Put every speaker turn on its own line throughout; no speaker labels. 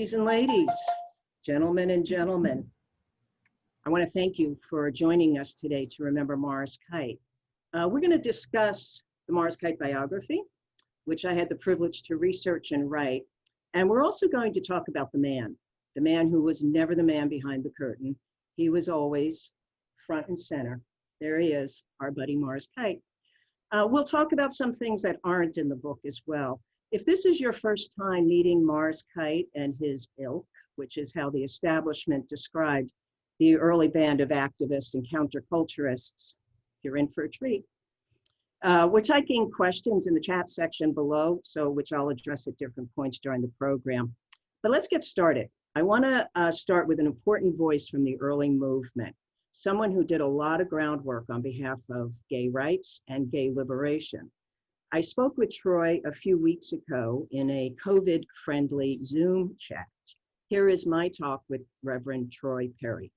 Ladies and ladies, gentlemen and gentlemen, I want to thank you for joining us today to remember Morris Kight. We're going to discuss the Morris Kight biography, which I had the privilege to research and write. And we're also going to talk about the man who was never the man behind the curtain. He was always front and center. There he is, our buddy Morris Kight. We'll talk about some things that aren't in the book as well. If this is your first time meeting Morris Kight and his ilk, which is how the establishment described the early band of activists and counterculturists, you're in for a treat. We're taking questions in the chat section below, which I'll address at different points during the program. But let's get started. I want to start with an important voice from the early movement, someone who did a lot of groundwork on behalf of gay rights and gay liberation. I spoke with Troy a few weeks ago in a COVID-friendly Zoom chat. Here is my talk with Reverend Troy Perry.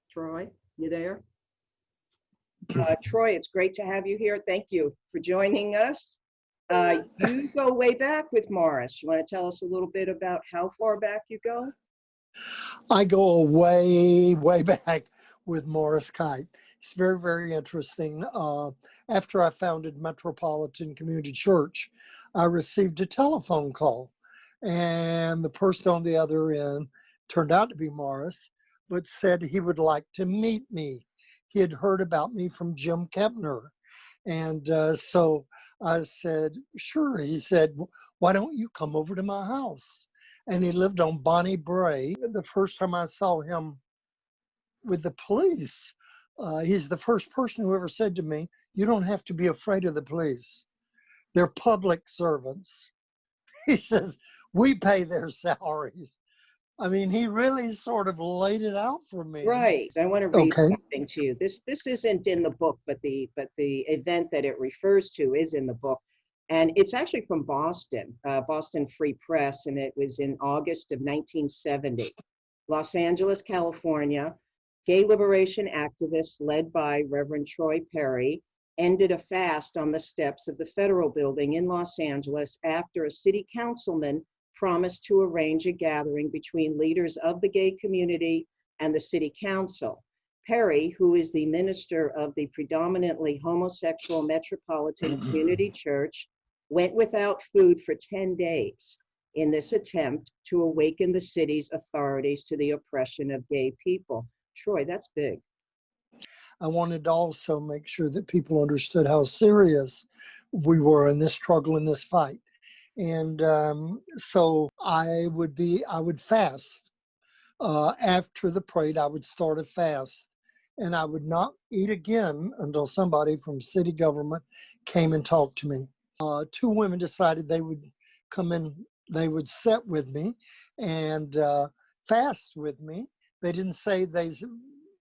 Troy, you there? Troy, it's great to have you here. Thank you for joining us. You go way back with Morris. You want to tell us a little bit about how far back you go?
I go way, way back with Morris Kight. It's very, very interesting. After I founded Metropolitan Community Church, I received a telephone call, and the person on the other end turned out to be Morris, but said he would like to meet me. He had heard about me from Jim Kepner. And so I said, sure. He said, why don't you come over to my house? And he lived on Bonnie Bray. The first time I saw him with the police, he's the first person who ever said to me, you don't have to be afraid of the police. They're public servants. He says, we pay their salaries. I mean, he really sort of laid it out for me.
Right. I want to read something to you. This isn't in the book, but the event that it refers to is in the book. And it's actually from Boston, Boston Free Press, and it was in August of 1970. Los Angeles, California, gay liberation activists led by Reverend Troy Perry ended a fast on the steps of the Federal Building in Los Angeles after a city councilman promised to arrange a gathering between leaders of the gay community and the city council. Perry, who is the minister of the predominantly homosexual Metropolitan Community Church, went without food for 10 days in this attempt to awaken the city's authorities to the oppression of gay people. Troy, that's big.
I wanted to also make sure that people understood how serious we were in this struggle, in this fight. And so I would fast. After the parade, I would start a fast. And I would not eat again until somebody from city government came and talked to me. Two women decided they would come in, they would sit with me and fast with me. They didn't say, they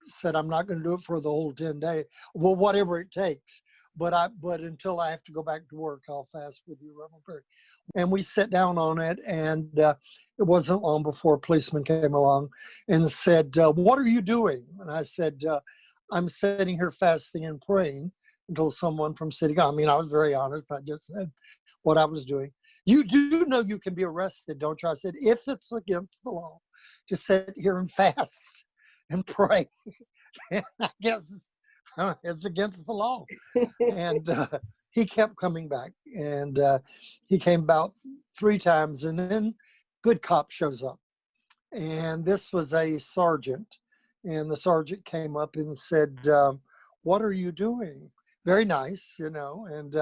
said, I'm not going to do it for the whole 10 days. Well, whatever it takes. But until I have to go back to work, I'll fast with you, Reverend Perry. And we sat down on it, and it wasn't long before a policeman came along and said, what are you doing? And I said, I'm sitting here fasting and praying until someone from city government. I mean, I was very honest. I just said what I was doing. You do know you can be arrested, don't you? I said, if it's against the law, just sit here and fast and pray. And I guess it's against the law. And he kept coming back, and he came about 3 times, and then good cop shows up. And this was a sergeant, and the sergeant came up and said, what are you doing? Very nice, you know. And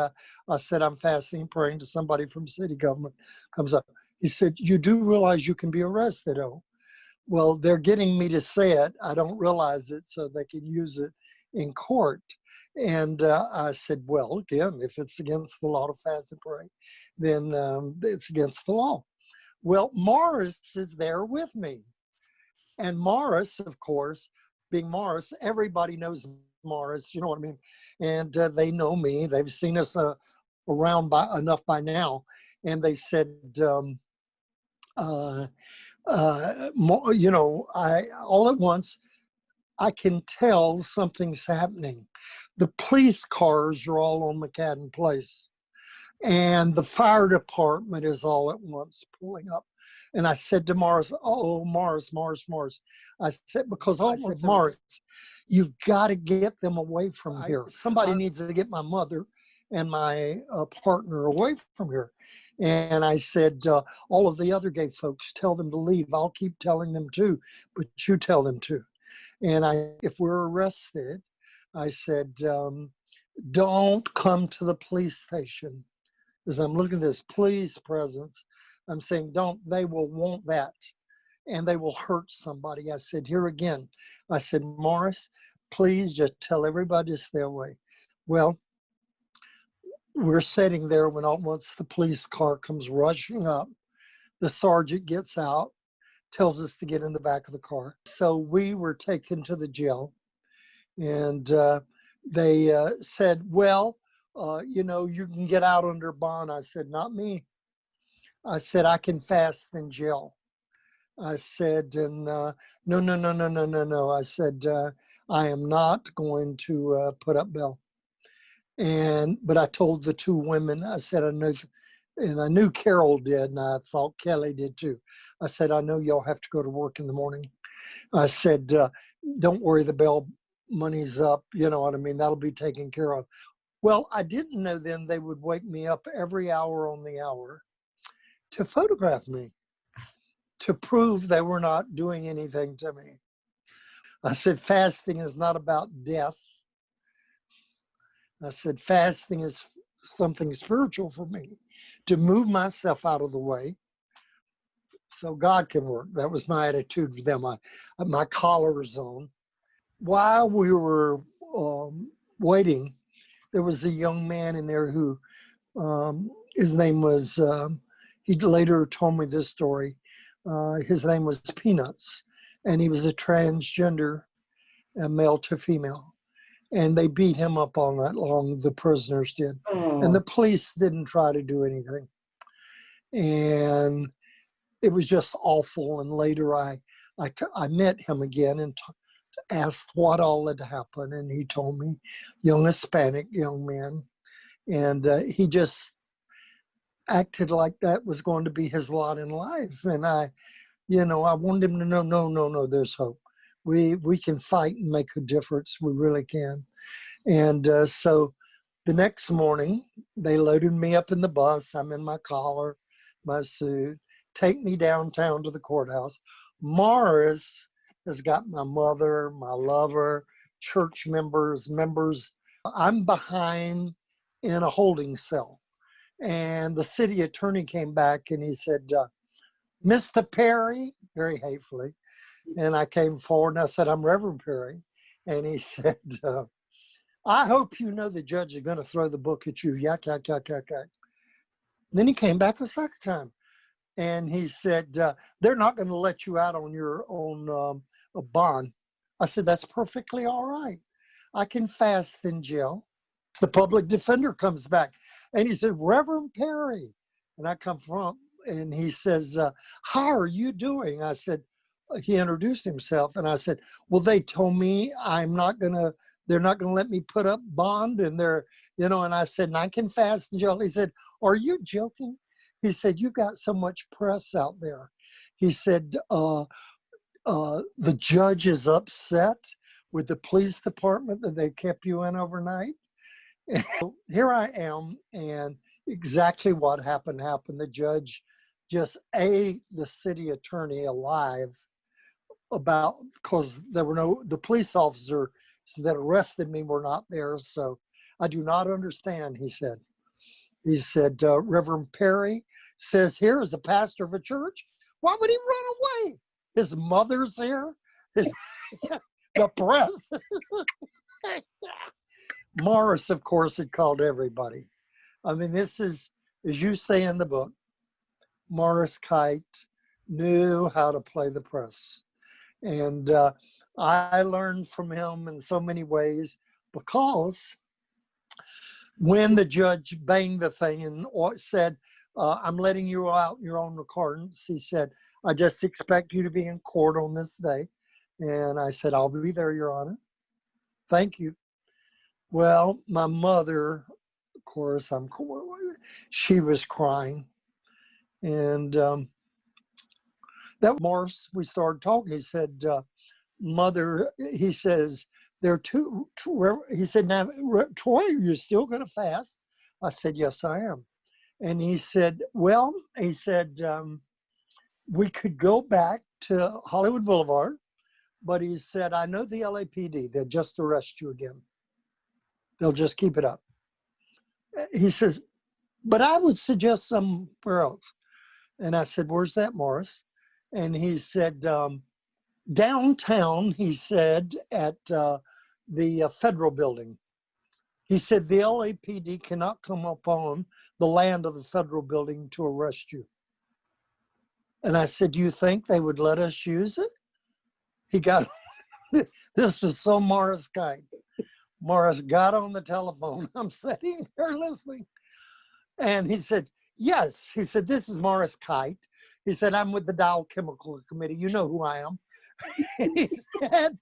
I said, I'm fasting and praying. To somebody from city government comes up. He said, you do realize you can be arrested? Oh, well, they're getting me to say it. I don't realize it, so they can use it in court. And I said, well, again, if it's against the law to fast and pray, then it's against the law. Well, Morris is there with me. And Morris, of course, being Morris, everybody knows Morris, you know what I mean? And they know me. They've seen us around enough by now. And they said, you know, all at once, I can tell something's happening. The police cars are all on McCadden Place, and the fire department is all at once pulling up. And I said to Morris, "Oh, Morris. I said, because I said, Morris, you've got to get them away from here. Somebody needs to get my mother and my partner away from here." And I said, all of the other gay folks, tell them to leave. I'll keep telling them to, but you tell them to. And if we're arrested, I said, don't come to the police station. As I'm looking at this police presence, I'm saying, they will want that, and they will hurt somebody. I said, here again, I said, Morris, please just tell everybody to stay away. Well, we're sitting there when once the police car comes rushing up, the sergeant gets out, tells us to get in the back of the car. So we were taken to the jail, and they said, well, you can get out under bond. I said, not me. I said, I can fast in jail. I said, and no. I said, I am not going to put up bail. But I told the two women, I said, I knew Carol did, and I thought Kelly did too. I said, I know y'all have to go to work in the morning. I said, don't worry, the bail money's up, you know what I mean? That'll be taken care of. Well, I didn't know then they would wake me up every hour on the hour to photograph me, to prove they were not doing anything to me. I said, fasting is not about death. I said, fasting is something spiritual for me, to move myself out of the way so God can work. That was my attitude with them. My collar's on. While we were waiting, there was a young man in there who, his name was, he later told me this story. His name was Peanuts, and he was a transgender, male to female. And they beat him up all night long, the prisoners did. Oh. And the police didn't try to do anything. And it was just awful. And later I met him again and asked what all had happened. And he told me, young Hispanic young man. And he just acted like that was going to be his lot in life. And I wanted him to know, no, there's hope. We can fight and make a difference. We really can. And so the next morning, they loaded me up in the bus. I'm in my collar, my suit, take me downtown to the courthouse. Morris has got my mother, my lover, church members. I'm behind in a holding cell. And the city attorney came back and he said, Mr. Perry, very hatefully. And I came forward and I said, I'm Reverend Perry. And he said, I hope you know the judge is going to throw the book at you. Yak. Then he came back a second time. And he said, they're not going to let you out on your own bond. I said, that's perfectly all right. I can fast in jail. The public defender comes back. And he said, Reverend Perry. And I come from, and he says, how are you doing? I said, he introduced himself, and I said, well, they told me they're not going to let me put up bond, and and I said, and I can fast in jail. He said, are you joking? He said, you got so much press out there. He said, the judge is upset with the police department that they kept you in overnight. And so here I am, and exactly what happened. The judge just ate the city attorney alive because the police officer that arrested me were not there. So I do not understand, he said. He said, Reverend Perry says here is a pastor of a church. Why would he run away? His mother's here. The press. Morris, of course, had called everybody. I mean, this is, as you say in the book, Morris Kight knew how to play the press. And I learned from him in so many ways, because when the judge banged the thing and said, I'm letting you out in your own accordance, he said, I just expect you to be in court on this day. And I said, I'll be there, Your Honor. Thank you. Well, my mother, of course, she was crying. And that Morris, we started talking. He said, Mother, he says, there are two, he said, now, Troy, are you still going to fast? I said, yes, I am. And he said, well, he said, we could go back to Hollywood Boulevard, but he said, I know the LAPD, they'll just arrest you again. They'll just keep it up. He says, but I would suggest somewhere else. And I said, where's that, Morris? And he said, downtown, he said, at the federal building. He said, the LAPD cannot come upon the land of the federal building to arrest you. And I said, do you think they would let us use it? He got, this was so Morris Kight. Morris got on the telephone. I'm sitting here listening. And he said, yes. He said, this is Morris Kight. He said, I'm with the Dow Chemical Committee. You know who I am. And he said,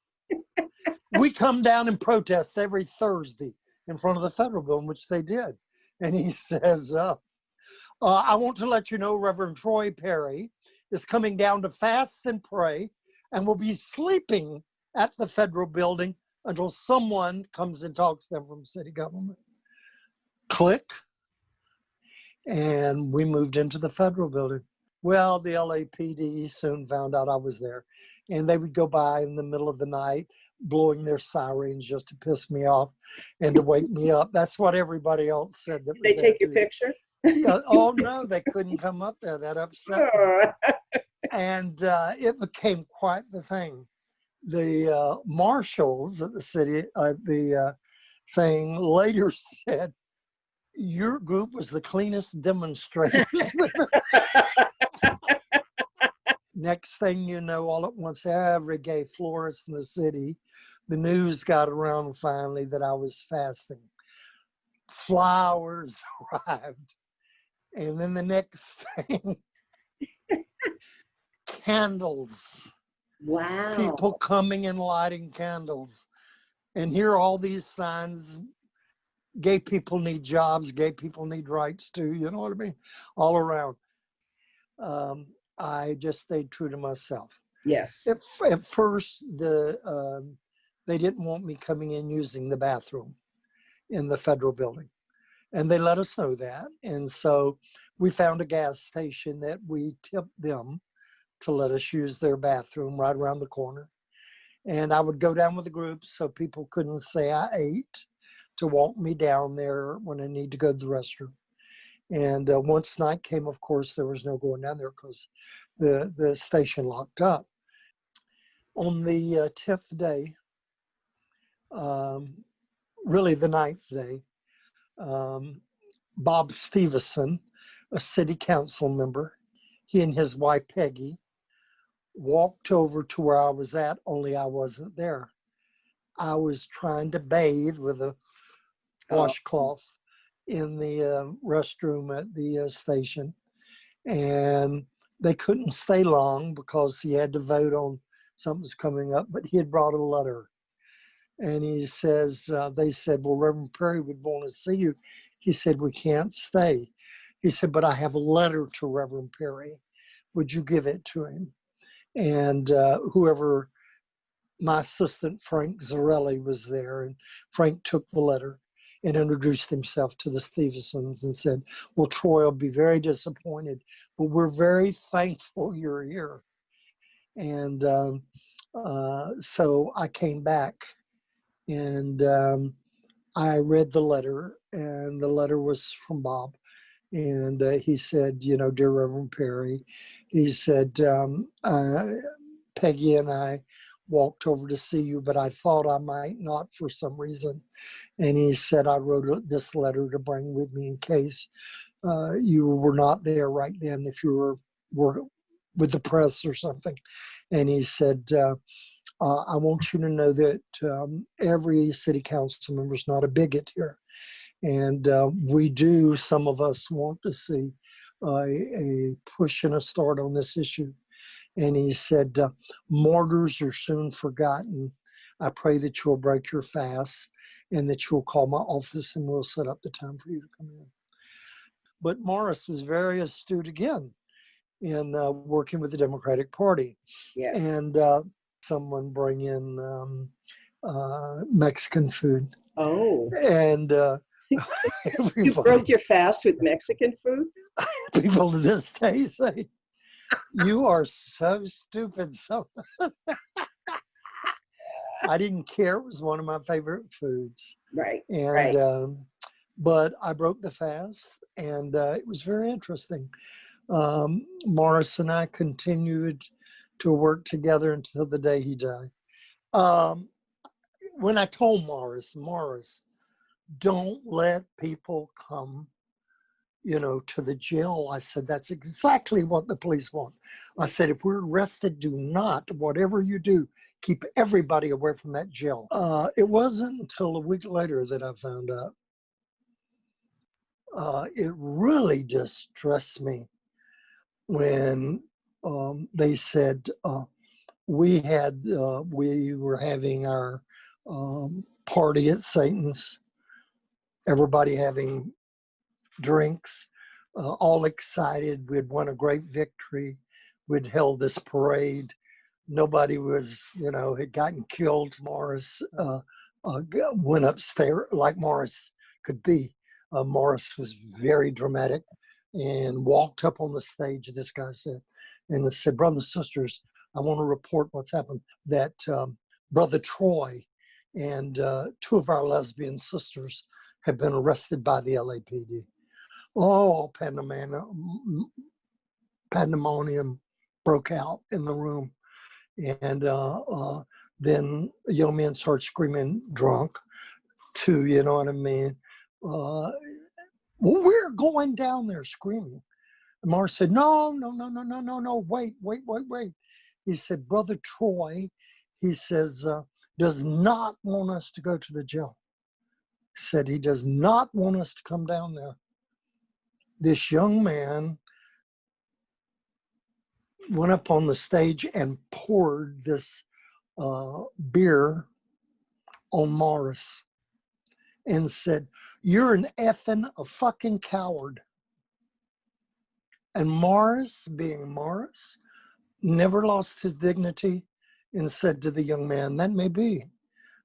we come down and protest every Thursday in front of the federal building, which they did. And he says, I want to let you know Reverend Troy Perry is coming down to fast and pray and will be sleeping at the federal building until someone comes and talks to them from city government. Click. And we moved into the federal building. Well, the LAPD soon found out I was there. And they would go by in the middle of the night, blowing their sirens just to piss me off and to wake me up. That's what everybody else said. That
They take your picture?
Yeah, oh, no, they couldn't come up there. That upset me. And it became quite the thing. The marshals at the city, thing later said, your group was the cleanest demonstrators. Next thing you know, all at once, every gay florist in the city, the news got around finally that I was fasting. Flowers arrived. And then the next thing, candles.
Wow.
People coming and lighting candles. And here are all these signs. Gay people need jobs. Gay people need rights too. You know what I mean? All around. I just stayed true to myself.
Yes.
At first, they didn't want me coming in using the bathroom in the federal building. And they let us know that. And so we found a gas station that we tipped them to let us use their bathroom right around the corner. And I would go down with a group so people couldn't say I ate, to walk me down there when I need to go to the restroom. And once night came, of course, there was no going down there because the station locked up. On the 10th day, really the 9th day, Bob Stevenson, a city council member, he and his wife Peggy walked over to where I was at, only I wasn't there. I was trying to bathe with a washcloth in the restroom at the station, and they couldn't stay long because he had to vote on something's coming up, but he had brought a letter. And he says, they said, well, Reverend Perry would want to see you. He said, we can't stay. He said, but I have a letter to Reverend Perry. Would you give it to him? And whoever, my assistant, Frank Zarelli, was there, and Frank took the letter and introduced himself to the Stevensons and said, well, Troy will be very disappointed, but we're very thankful you're here. And so I came back and I read the letter, and the letter was from Bob. And he said, you know, dear Reverend Perry, he said, Peggy and I walked over to see you, but I thought I might not for some reason. And he said, I wrote this letter to bring with me in case you were not there right then, if you were with the press or something. And he said, I want you to know that every city council member is not a bigot here. And we do, some of us want to see a push and a start on this issue. And he said, "Martyrs are soon forgotten. I pray that you'll break your fast and that you'll call my office and we'll set up the time for you to come in." But Morris was very astute again in working with the Democratic Party.
Yes.
And someone bring in Mexican food.
Oh.
And
You broke your fast with Mexican food?
People to this day say, "You are so stupid." So I didn't care. It was one of my favorite foods.
Right.
And
right.
But I broke the fast, and it was very interesting. Morris and I continued to work together until the day he died. When I told Morris, don't let people come, to the jail. I said, that's exactly what the police want. I said, if we're arrested, do not, whatever you do, keep everybody away from that jail. It wasn't until a week later that I found out. It really distressed me when they said we were having our party at Satan's, everybody having drinks, all excited. We'd won a great victory. We'd held this parade. Nobody was, had gotten killed. Morris went upstairs like Morris could be. Morris was very dramatic and walked up on the stage, this guy said, and said, "Brothers and sisters, I want to report what's happened, that Brother Troy and two of our lesbian sisters have been arrested by the LAPD." Oh, pandemonium broke out in the room. And then a young man started screaming, "Drunk," too, you know what I mean? Well, we're going down there screaming. And Morris said, no, wait. He said, Brother Troy, he says, does not want us to go to the jail. He said he does not want us to come down there. This young man went up on the stage and poured this beer on Morris and said, "You're an a fucking coward." And Morris, being Morris, never lost his dignity and said to the young man, "That may be."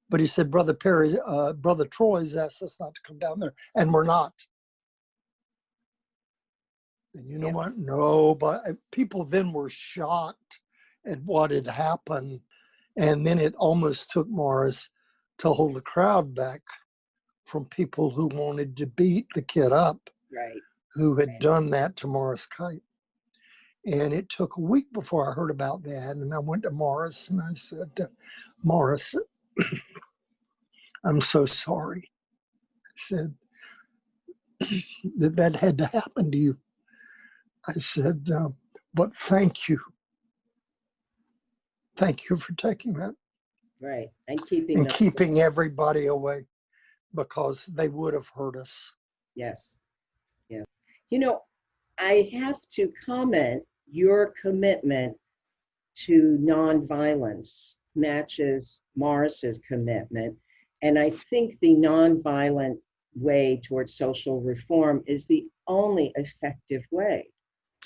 But he said, Brother Troy's asked us not to come down there, and we're not. And you know what? No, but people then were shocked at what had happened. And then it almost took Morris to hold the crowd back from people who wanted to beat the kid up,
right,
who had done that to Morris Kite. And it took a week before I heard about that. And I went to Morris and I said, "Morris, I'm so sorry." I said, that had to happen to you. I said, but thank you. Thank you for taking that.
Right, and keeping
everybody away, because they would have hurt us.
Yes, yeah. I have to comment, your commitment to nonviolence matches Morris's commitment. And I think the nonviolent way towards social reform is the only effective way.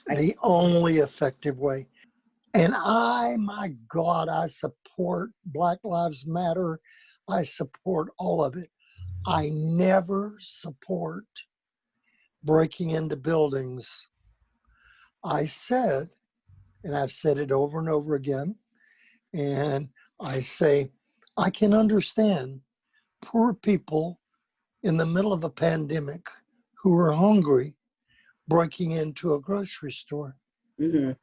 The only effective way. And my God, I support Black Lives Matter. I support all of it. I never support breaking into buildings. I said, and I've said it over and over again, and I say, I can understand poor people in the middle of a pandemic who are hungry breaking into a grocery store.
Mm-hmm.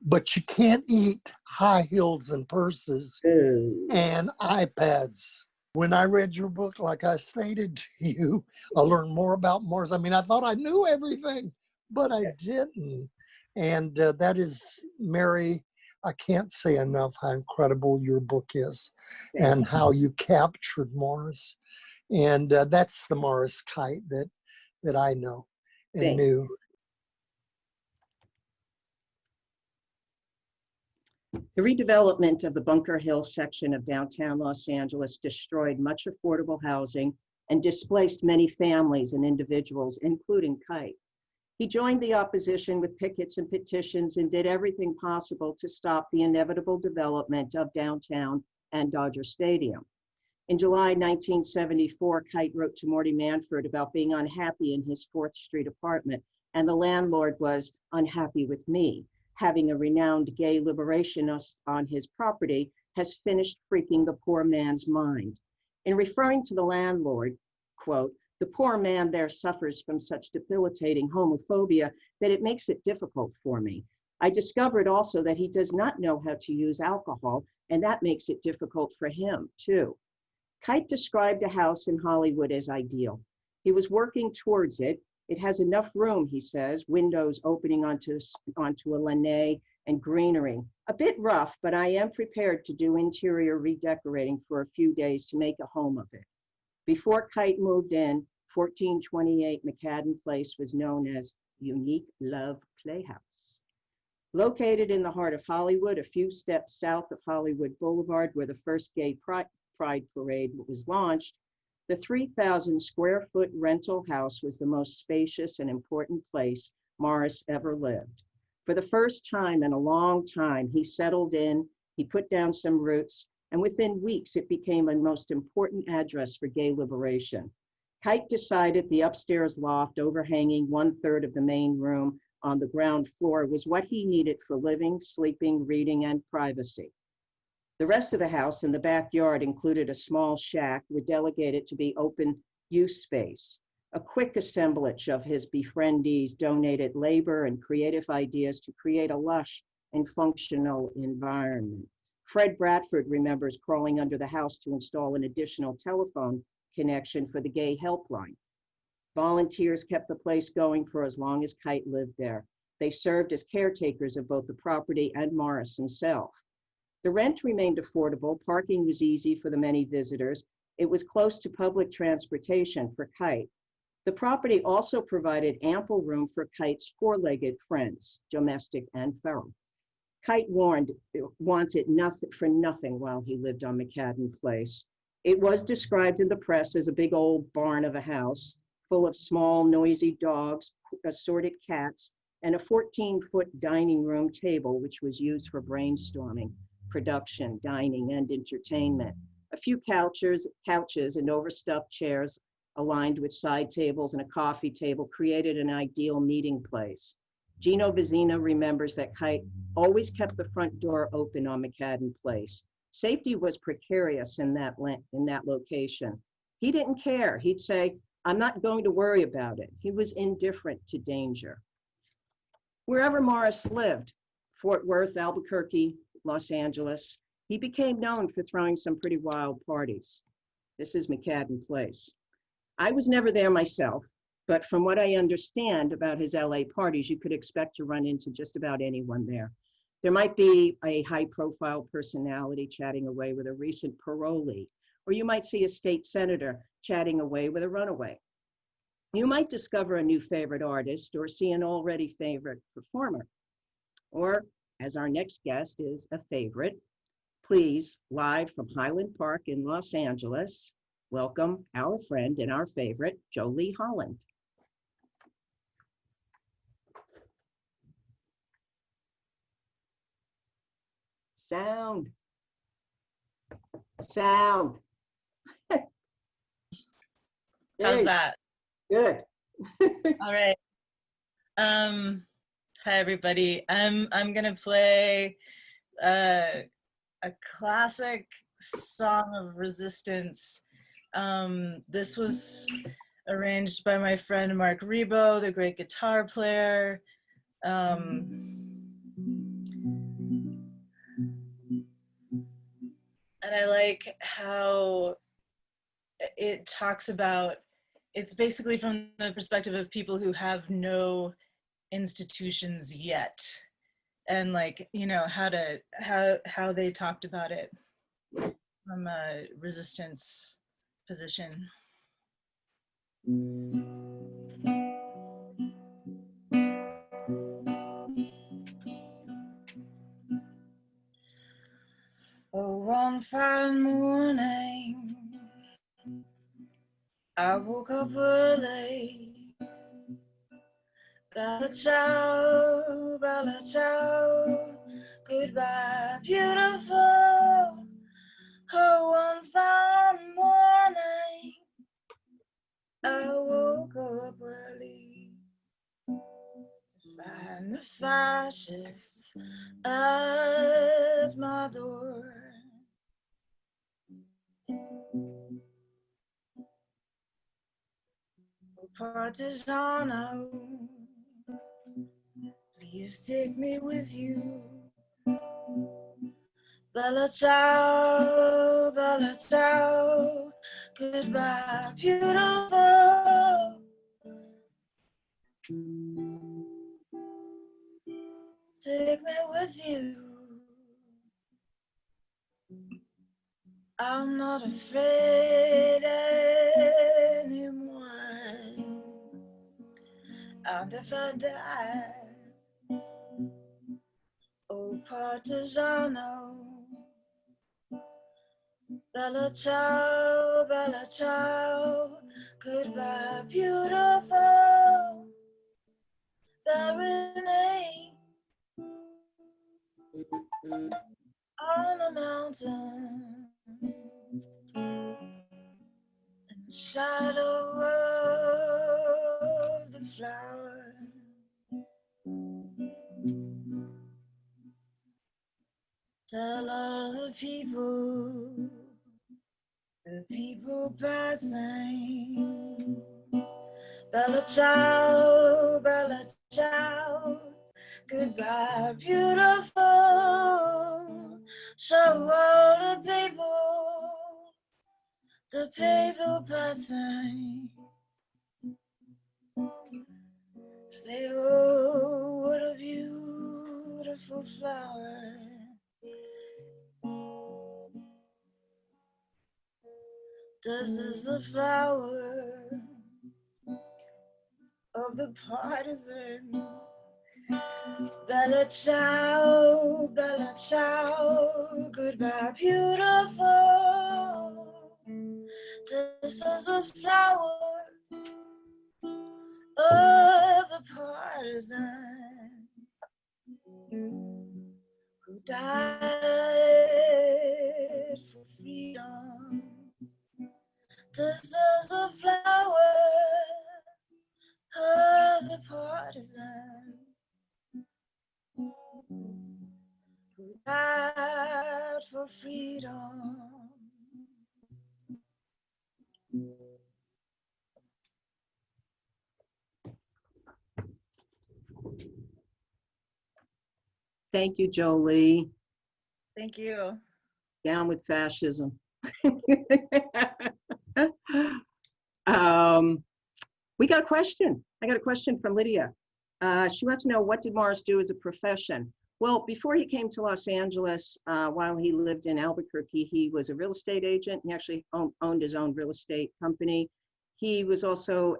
But you can't eat high heels and purses and iPads. When I read your book, like I stated to you, I learned more about Morris. I mean, I thought I knew everything, but I didn't. And that is, Mary, I can't say enough how incredible your book is and how you captured Morris. And that's the Morris Kite that I know and knew.
The redevelopment of the Bunker Hill section of downtown Los Angeles destroyed much affordable housing and displaced many families and individuals, including Kite. He joined the opposition with pickets and petitions and did everything possible to stop the inevitable development of downtown and Dodger Stadium. In July 1974, Kite wrote to Morty Manford about being unhappy in his 4th Street apartment, and the landlord was unhappy with me. Having a renowned gay liberationist on his property has finished freaking the poor man's mind. In referring to the landlord, quote, "The poor man there suffers from such debilitating homophobia that it makes it difficult for me. I discovered also that he does not know how to use alcohol, and that makes it difficult for him too." Kite described a house in Hollywood as ideal. He was working towards it. It has enough room, he says, windows opening onto a lanai and greenery. A bit rough, but I am prepared to do interior redecorating for a few days to make a home of it. Before Kite moved in, 1428 McCadden Place was known as Unique Love Playhouse. Located in the heart of Hollywood, a few steps south of Hollywood Boulevard, where the first gay Pride Parade was launched, the 3,000 square foot rental house was the most spacious and important place Morris ever lived. For the first time in a long time, he settled in, he put down some roots, and within weeks it became a most important address for gay liberation. Kite decided the upstairs loft overhanging 1/3 of the main room on the ground floor was what he needed for living, sleeping, reading, and privacy. The rest of the house in the backyard included a small shack delegated to be open use space. A quick assemblage of his befriendees donated labor and creative ideas to create a lush and functional environment. Fred Bradford remembers crawling under the house to install an additional telephone connection for the gay helpline. Volunteers kept the place going for as long as Kite lived there. They served as caretakers of both the property and Morris himself. The rent remained affordable, parking was easy for the many visitors, it was close to public transportation for Kite. The property also provided ample room for Kite's 4-legged friends, domestic and feral. Kite wanted nothing for nothing while he lived on McCadden Place. It was described in the press as a big old barn of a house, full of small, noisy dogs, assorted cats, and a 14-foot dining room table, which was used for brainstorming, production, dining, and entertainment. A few couches and overstuffed chairs aligned with side tables and a coffee table created an ideal meeting place. Gino Vizina remembers that Kite always kept the front door open on McCadden Place. Safety was precarious in that location. He didn't care. He'd say, "I'm not going to worry about it." He was indifferent to danger. Wherever Morris lived, Fort Worth, Albuquerque, Los Angeles, he became known for throwing some pretty wild parties. This is McCadden Place. I was never there myself, but from what I understand about his LA parties, you could expect to run into just about anyone there. There might be a high-profile personality chatting away with a recent parolee, or you might see a state senator chatting away with a runaway. You might discover a new favorite artist or see an already favorite performer. Or, as our next guest is a favorite, please, live from Highland Park in Los Angeles, welcome our friend and our favorite, Jolie Holland. Sound.
How's that?
Good.
All right. Hi everybody. I'm gonna play a classic song of resistance. This was arranged by my friend Mark Rebo, the great guitar player. And I like how it talks about, it's basically from the perspective of people who have no institutions yet, and like, you know, how they talked about it from a resistance position. Oh, one fine morning, I woke up early. Bella ciao, goodbye, beautiful. Oh, one fine morning, I woke up early to find the fascists at my door. Oh, Partisano, please take me with you. Bella ciao, goodbye, beautiful. Take me with you. I'm not afraid anymore. And if I die, oh Partisano, bella ciao, goodbye, beautiful. Bury me on a mountain in the shadow of the flower. Tell all the people passing, bella ciao, goodbye, beautiful. So all the people passing, say, oh, what a beautiful flower. This is the flower of the partisan. Bella ciao, goodbye, beautiful. This is the flower of the partisan who died for freedom. This is the flower of the partisan who died for freedom.
Thank you, Jolie.
Thank you.
Down with fascism. We got a question. I got a question from Lydia. She wants to know, what did Morris do as a profession? Well, before he came to Los Angeles, while he lived in Albuquerque, he was a real estate agent. He actually owned his own real estate company. He was also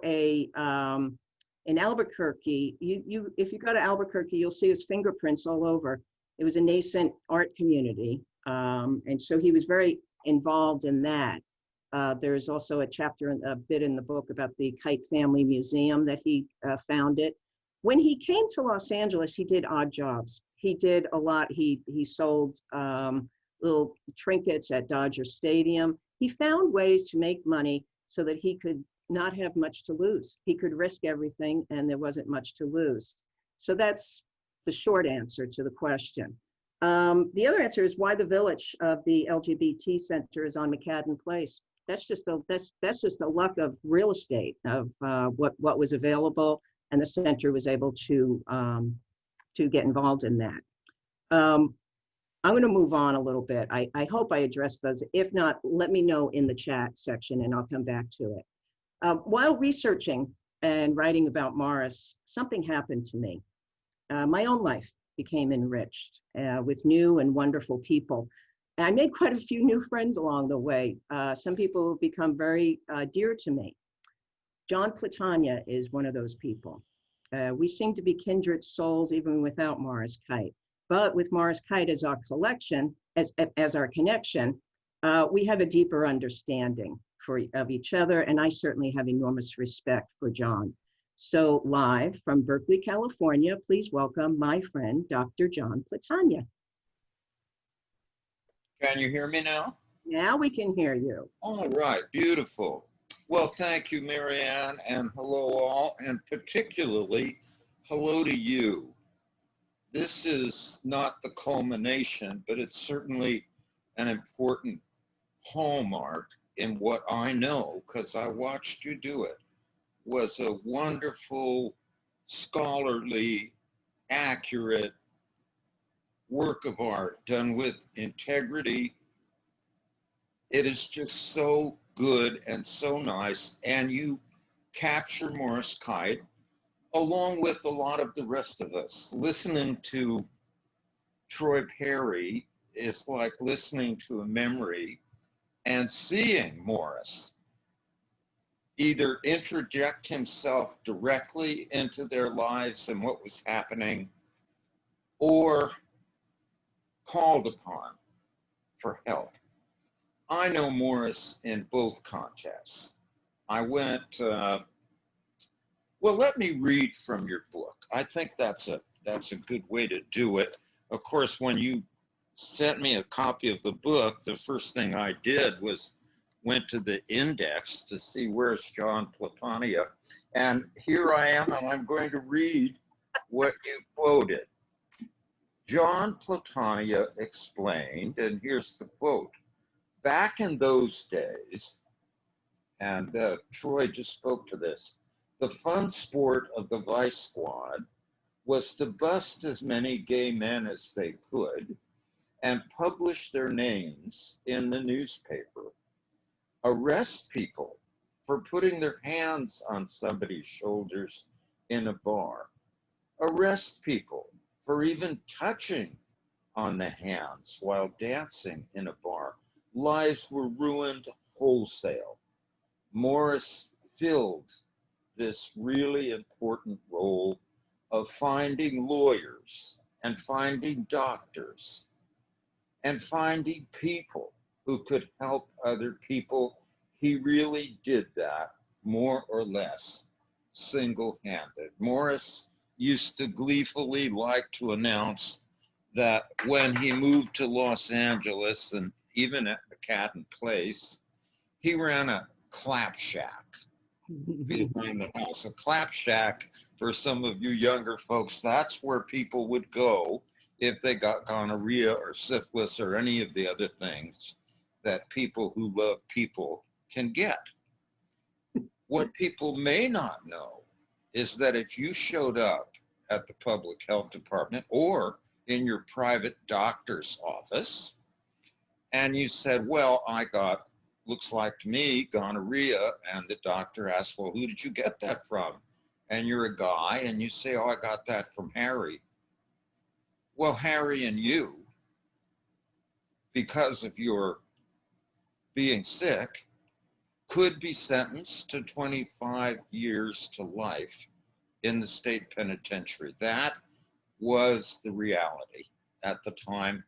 in Albuquerque. If you go to Albuquerque, you'll see his fingerprints all over. It was a nascent art community. And so he was very involved in that. There's also a chapter, a bit in the book about the Kite family museum that he founded. When he came to Los Angeles, he did odd jobs. He did a lot. He sold little trinkets at Dodger Stadium. He found ways to make money so that he could not have much to lose. He could risk everything and there wasn't much to lose. So that's the short answer to the question. The other answer is why the village of the LGBT center is on McCadden Place. That's just the luck of real estate, of what was available, and the center was able to get involved in that. I'm going to move on a little bit. I hope I addressed those. If not, let me know in the chat section and I'll come back to it. While researching and writing about Morris, something happened to me. My own life became enriched with new and wonderful people. And I made quite a few new friends along the way. Some people have become very dear to me. John Pletania is one of those people. We seem to be kindred souls even without Morris Kight. But with Morris Kight as our collection, as our connection, we have a deeper understanding of each other, and I certainly have enormous respect for John. So live from Berkeley, California, please welcome my friend, Dr. John Pletania.
Can you hear me now?
Now we can hear you.
All right, beautiful. Well, thank you, Marianne, and hello all, and particularly hello to you. This is not the culmination, but it's certainly an important hallmark in what I know, because I watched you do it, was a wonderful, scholarly, accurate work of art done with integrity. It is just so good and so nice, and you capture Morris Kight along with a lot of the rest of us. Listening to Troy Perry is like listening to a memory, and seeing Morris either interject himself directly into their lives and what was happening, or called upon for help. I know Morris in both contexts. I went, well, let me read from your book. I think that's a good way to do it. Of course, when you sent me a copy of the book, the first thing I did was went to the index to see where's Jon Platania. And here I am, and I'm going to read what you quoted. Jon Platania explained, and here's the quote, "Back in those days," and Troy just spoke to this, "the fun sport of the Vice Squad was to bust as many gay men as they could and publish their names in the newspaper. Arrest people for putting their hands on somebody's shoulders in a bar. Arrest people for even touching on the hands while dancing in a bar. Lives were ruined wholesale. Morris filled this really important role of finding lawyers and finding doctors and finding people who could help other people. He really did that more or less single-handed." Morris used to gleefully like to announce that when he moved to Los Angeles, and even at McCadden Place, he ran a clap shack behind the house. A clap shack, for some of you younger folks, that's where people would go if they got gonorrhea or syphilis or any of the other things that people who love people can get. What people may not know is that if you showed up at the public health department or in your private doctor's office and you said, "Well, I got, looks like to me, gonorrhea," and the doctor asked, "Well, who did you get that from?" And you're a guy and you say, "Oh, I got that from Harry." Well, Harry and you, because of your being sick, could be sentenced to 25 years to life in the state penitentiary. That was the reality at the time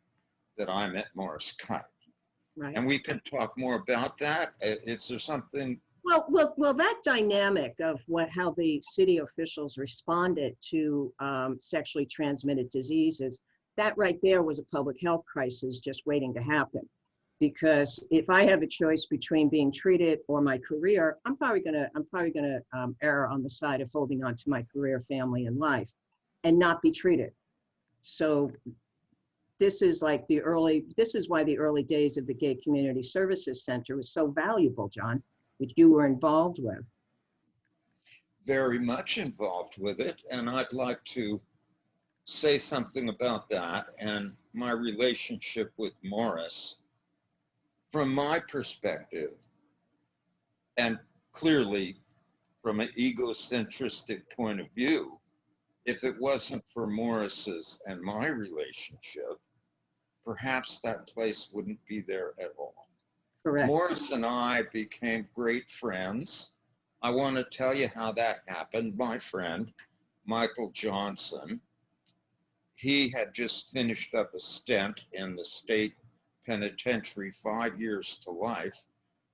that I met Morris Kight.
Right.
And we can talk more about that. Is there something?
Well, that dynamic of how the city officials responded to sexually transmitted diseases, that right there was a public health crisis just waiting to happen. Because if I have a choice between being treated or my career, I'm probably gonna err on the side of holding on to my career, family, and life, and not be treated. So this is why the early days of the Gay Community Services Center was so valuable, John, which you were involved with.
Very much involved with it, and I'd like to say something about that and my relationship with Morris. From my perspective, and clearly from an egocentristic point of view, if it wasn't for Morris's and my relationship, perhaps that place wouldn't be there at all.
Correct.
Morris and I became great friends. I want to tell you how that happened. My friend, Michael Johnson, he had just finished up a stint in the state penitentiary 5 years to life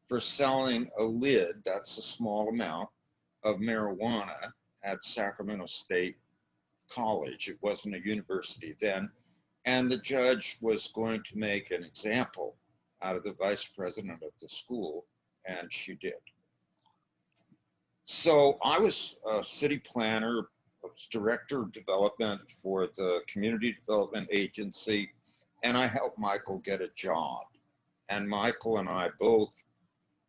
for selling a lid, that's a small amount, of marijuana at Sacramento State College. It wasn't a university then. And the judge was going to make an example out of the vice president of the school, and she did. So I was a city planner, I was director of development for the community development agency, and I helped Michael get a job. And Michael and I both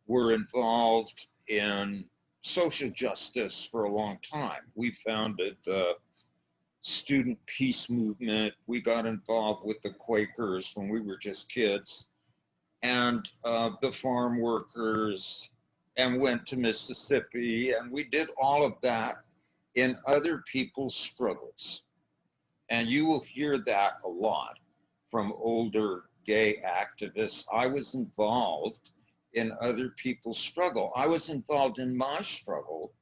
were involved in social justice for a long time. We founded the student peace movement. We got involved with the Quakers when we were just kids, and the farm workers, and went to Mississippi, and we did all of that in other people's struggles. And you will hear that a lot from older gay activists. I was involved in other people's struggle. I was involved in my struggle,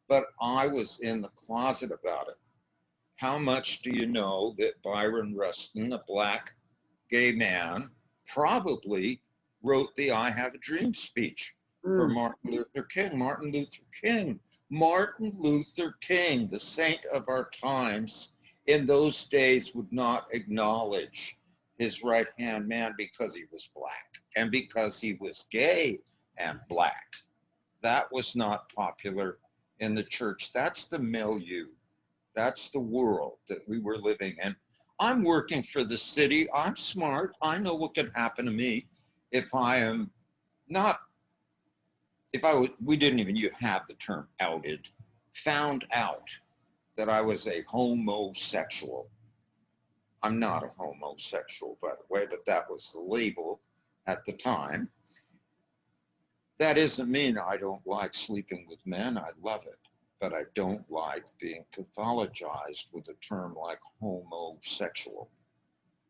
but I was in the closet about it. How much do you know that Byron Rustin, a Black gay man, probably wrote the I Have a Dream speech for Martin Luther King? Martin Luther King, the saint of our times, in those days would not acknowledge his right-hand man because he was Black and because he was gay and Black. That was not popular in the church. That's the milieu. That's the world that we were living in. I'm working for the city. I'm smart. I know what can happen to me if I am not, we didn't even have the term outed, found out that I was a homosexual. I'm not a homosexual, by the way, but that was the label at the time. That doesn't mean I don't like sleeping with men. I love it. But I don't like being pathologized with a term like homosexual.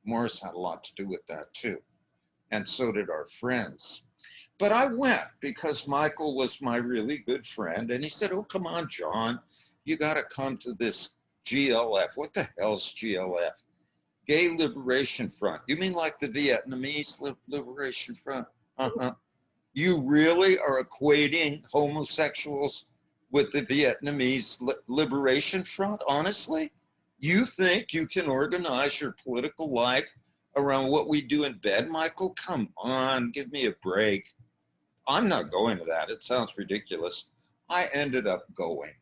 Morris had a lot to do with that too. And so did our friends. But I went because Michael was my really good friend. And he said, oh, come on, John, you got to come to this GLF. What the hell's GLF? Gay Liberation Front. You mean like the Vietnamese Liberation Front? You really are equating homosexuals with the Vietnamese Liberation Front, honestly? You think you can organize your political life around what we do in bed, Michael? Come on, give me a break. I'm not going to that. It sounds ridiculous. I ended up going.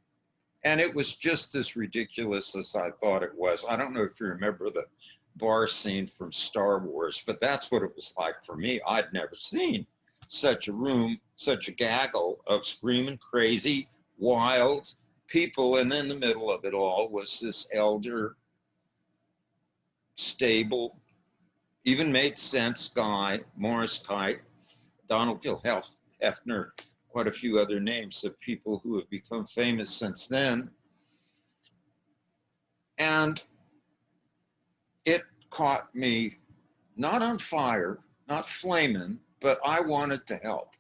And it was just as ridiculous as I thought it was. I don't know if you remember the bar scene from Star Wars, but that's what it was like for me. I'd never seen such a room, such a gaggle of screaming crazy, wild people, and in the middle of it all was this elder, stable, even made sense guy, Morris Kight, Donald Gill Hefner, quite a few other names of people who have become famous since then. And it caught me not on fire, not flaming, but I wanted to help.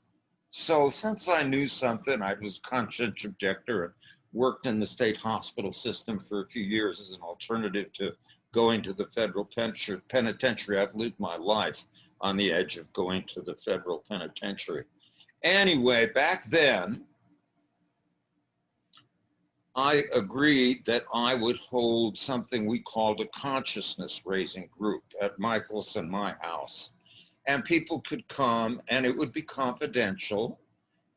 So since I knew something, I was a conscientious objector and worked in the state hospital system for a few years as an alternative to going to the federal penitentiary. I've lived my life on the edge of going to the federal penitentiary. Anyway, back then, I agreed that I would hold something we called a consciousness raising group at Michael's and my house. And people could come and it would be confidential.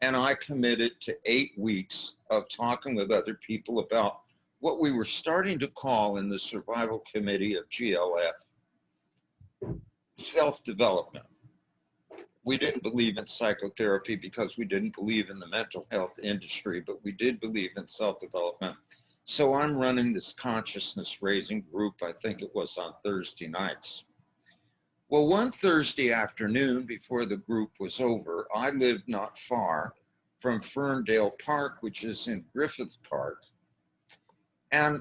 And I committed to 8 weeks of talking with other people about what we were starting to call in the survival committee of GLF, self-development. We didn't believe in psychotherapy because we didn't believe in the mental health industry, but we did believe in self-development. So I'm running this consciousness raising group, I think it was on Thursday nights. Well, one Thursday afternoon before the group was over, I lived not far from Ferndale Park, which is in Griffith Park. And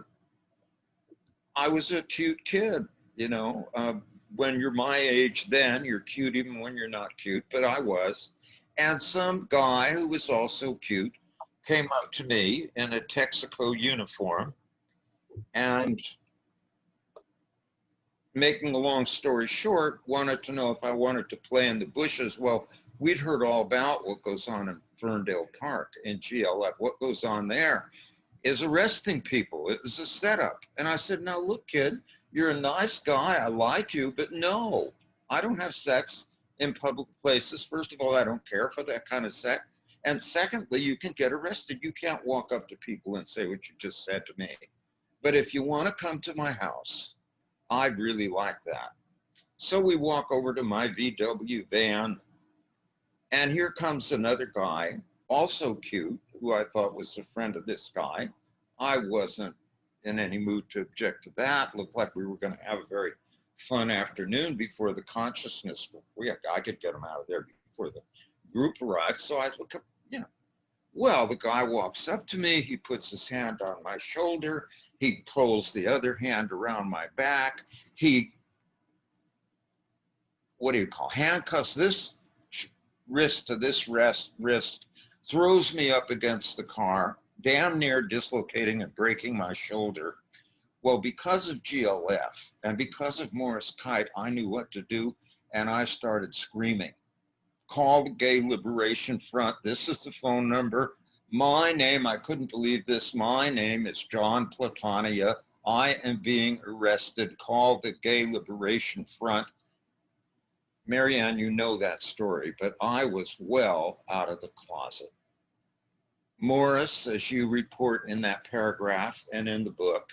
I was a cute kid, you know. When you're my age then, you're cute even when you're not cute, but I was. And some guy who was also cute came up to me in a Texaco uniform and making a long story short, wanted to know if I wanted to play in the bushes. Well, we'd heard all about what goes on in Ferndale Park in GLF. What goes on there is arresting people. It was a setup. And I said, now look, kid, you're a nice guy. I like you, but no, I don't have sex in public places. First of all, I don't care for that kind of sex. And secondly, you can get arrested. You can't walk up to people and say what you just said to me. But if you want to come to my house, I'd really like that. So we walk over to my VW van, and here comes another guy, also cute, who I thought was a friend of this guy. I wasn't in any mood to object to that. Looked like we were going to have a very fun afternoon before the consciousness. I could get him out of there before the group arrived. So I look up, well, the guy walks up to me. He puts his hand on my shoulder. He pulls the other hand around my back. He, handcuffs this wrist to this wrist, throws me up against the car, damn near dislocating and breaking my shoulder. Well, because of GLF and because of Morris Kight, I knew what to do, and I started screaming. Call the Gay Liberation Front. This is the phone number. My name, I couldn't believe this. My name is Jon Platania. I am being arrested. Call the Gay Liberation Front. Marianne, you know that story, but I was well out of the closet. Morris, as you report in that paragraph and in the book,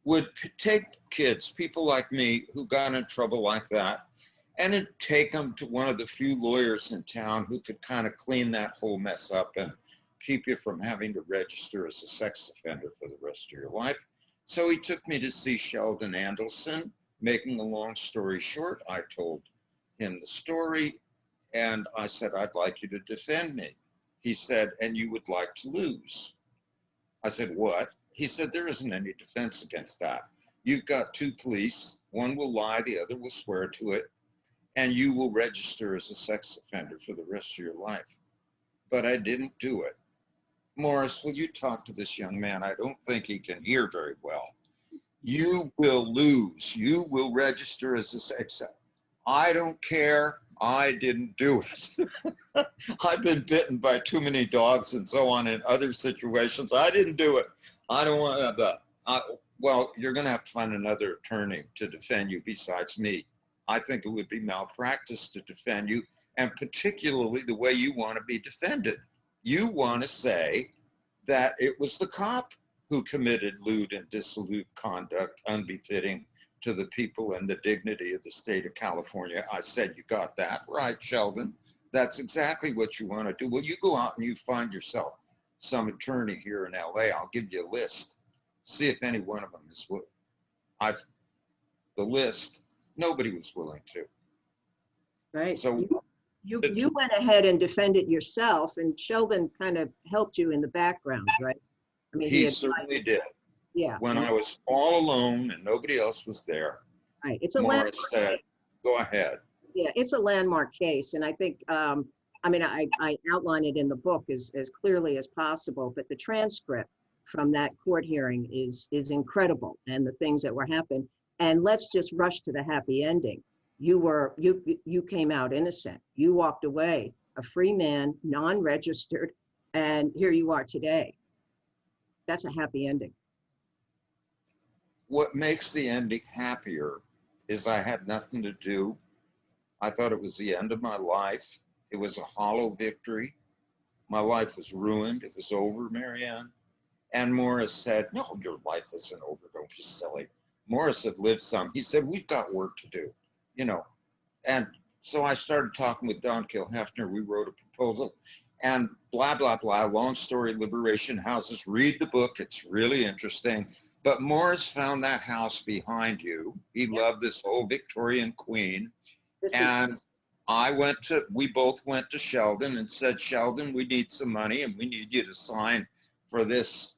would take kids, people like me who got in trouble like that, and it'd take them to one of the few lawyers in town who could kind of clean that whole mess up and keep you from having to register as a sex offender for the rest of your life. So he took me to see Sheldon Adelson. Making a long story short, I told him the story, and I said, I'd like you to defend me. He said, and you would like to lose. I said, what? He said, there isn't any defense against that. You've got two police, one will lie, the other will swear to it, and you will register as a sex offender for the rest of your life. But I didn't do it. Morris, will you talk to this young man? I don't think he can hear very well. You will lose. You will register as a sex offender. I don't care. I didn't do it. I've been bitten by too many dogs and so on in other situations. I didn't do it. I don't want to have that. Well, you're going to have to find another attorney to defend you besides me. I think it would be malpractice to defend you, and particularly the way you want to be defended. You want to say that it was the cop who committed lewd and dissolute conduct unbefitting to the people and the dignity of the state of California. I said, you got that right, Sheldon. That's exactly what you want to do. Well, you go out and you find yourself some attorney here in LA. I'll give you a list. See if any one of them is willing. The list, nobody was willing to.
Right.
So
you went ahead and defended yourself, and Sheldon kind of helped you in the background, right? I mean,
he certainly did.
Yeah.
When I was all alone and nobody else was there,
Right. It's a
Morris said, go ahead.
Yeah, it's a landmark case, and I think, I mean, I outline it in the book as clearly as possible, but the transcript from that court hearing is incredible, and the things that were happening. And let's just rush to the happy ending. You came out innocent. You walked away a free man, non-registered, and here you are today. That's a happy ending.
What makes the ending happier is I had nothing to do. I thought it was the end of my life. It was a hollow victory. My life was ruined. It was over, Marianne. And Morris said, no, your life isn't over. Don't be silly. Morris had lived some. He said, we've got work to do, you know. And so I started talking with Don Kilhefner. We wrote a proposal and blah, blah, blah. Long story, Liberation Houses. Read the book. It's really interesting. But Morris found that house behind you. He loved this old Victorian queen. And we both went to Sheldon and said, Sheldon, we need some money and we need you to sign for this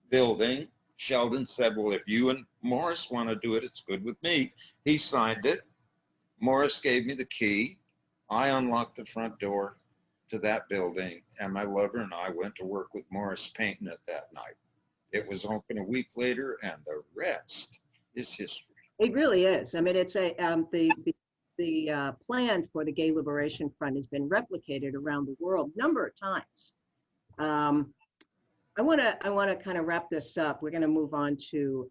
building. Sheldon said, well, if you and Morris want to do it, it's good with me. He signed it. Morris gave me the key. I unlocked the front door to that building, and my lover and I went to work with Morris painting it that night. It was open a week later, and the rest is history.
It really is. I mean, it's a the plan for the Gay Liberation Front has been replicated around the world a number of times. I want to kind of wrap this up. We're going to move on to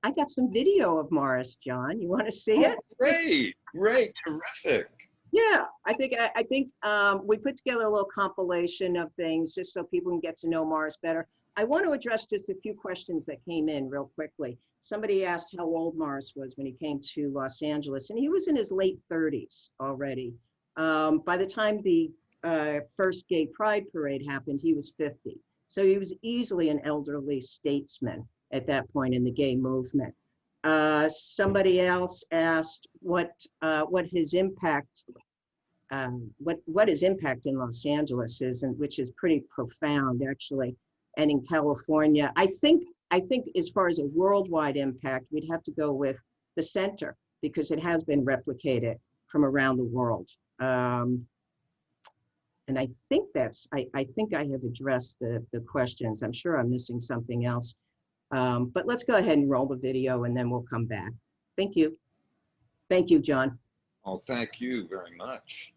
I got some video of Morris, John. You want to see it?
Great, great, terrific.
Yeah, I think we put together a little compilation of things just so people can get to know Morris better. I want to address just a few questions that came in real quickly. Somebody asked how old Morris was when he came to Los Angeles, and he was in his late 30s already. By the time the first gay pride parade happened, he was 50. So he was easily an elderly statesman at that point in the gay movement. Somebody else asked what his impact, what his impact in Los Angeles is, and which is pretty profound actually, and in California. I think as far as a worldwide impact, we'd have to go with the center because it has been replicated from around the world. And I think I think I have addressed the questions. I'm sure I'm missing something else. But let's go ahead and roll the video and then we'll come back. Thank you. Thank you, John.
Oh, thank you very much.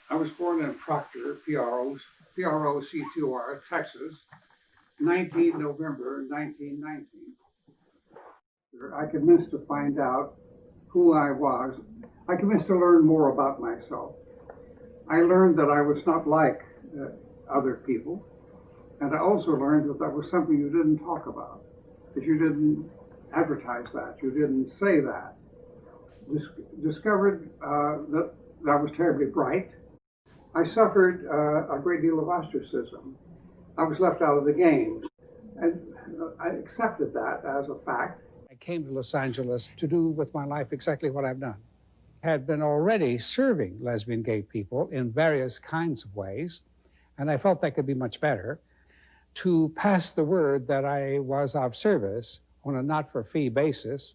I was born in Proctor, P-R-O-C-T-O-R, Texas, 19 November 1919. I commenced to find out who I was. I commenced to learn more about myself. I learned that I was not like other people, and I also learned that that was something you didn't talk about, that you didn't advertise that, you didn't say that. Discovered that I was terribly bright. I suffered a great deal of ostracism. I was left out of the games, and I accepted that as a fact.
I came to Los Angeles to do with my life exactly what I've done. Had been already serving lesbian gay people in various kinds of ways, and I felt that could be much better, to pass the word that I was of service on a not-for-fee basis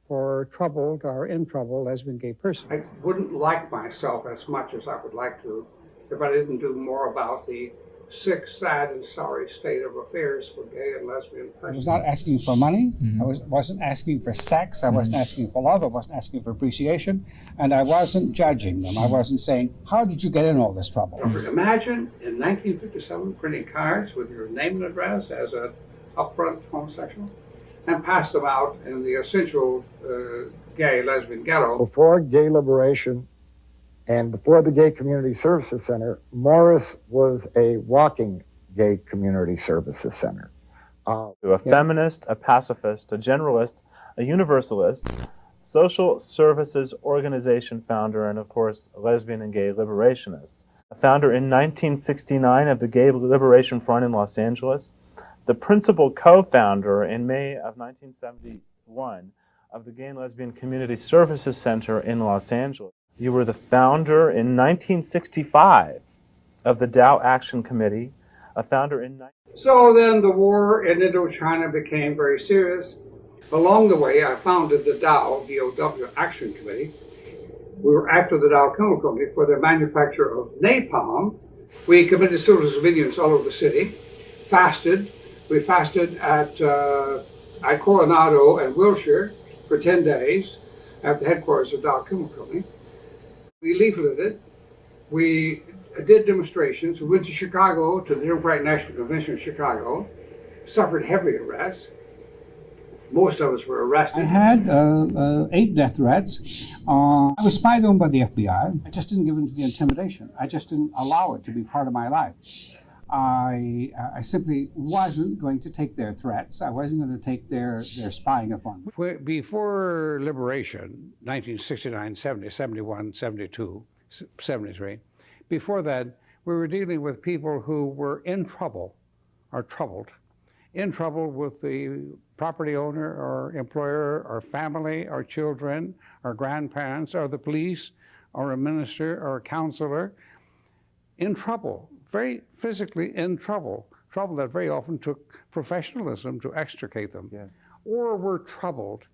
for troubled or in trouble lesbian gay persons.
I wouldn't like myself as much as I would like to if I didn't do more about the sick, sad, and sorry state of affairs for gay and lesbian persons.
I was not asking for money. I wasn't asking for sex. I wasn't asking for love. I wasn't asking for appreciation. And I wasn't judging them. I wasn't saying, how did you get in all this trouble?
Imagine in 1957 printing cards with your name and address as an upfront homosexual and pass them out in the essential gay lesbian ghetto.
Before Gay Liberation and before the Gay Community Services Center, Morris was a walking gay community services center.
A feminist, a pacifist, a generalist, a universalist, social services organization founder, and of course, a lesbian and gay liberationist. A founder in 1969 of the Gay Liberation Front in Los Angeles, the principal co-founder in May of 1971 of the Gay and Lesbian Community Services Center in Los Angeles. You were the founder in 1965 of the Dow Action Committee, a founder in...
So then the war in Indochina became very serious. Along the way, I founded the Dow, D-O-W, Action Committee. We were after the Dow Chemical Company for the manufacture of napalm. We committed civil disobedience all over the city, fasted. We fasted at Coronado and Wilshire for 10 days at the headquarters of Dow Chemical Company. We leafleted. We did demonstrations. We went to Chicago, to the Democratic National Convention in Chicago, suffered heavy arrests. Most of us were arrested.
I had 8 death threats. I was spied on by the FBI. I just didn't give in to the intimidation. I just didn't allow it to be part of my life. I simply wasn't going to take their threats. I wasn't going to take their spying upon me. Before Liberation, 1969, 70, 71, 72, 73, before that, we were dealing with people who were in trouble or troubled, in trouble with the property owner or employer or family or children or grandparents or the police or a minister or a counselor, in trouble, very physically in trouble that very often took professionalism to extricate them, or were troubled.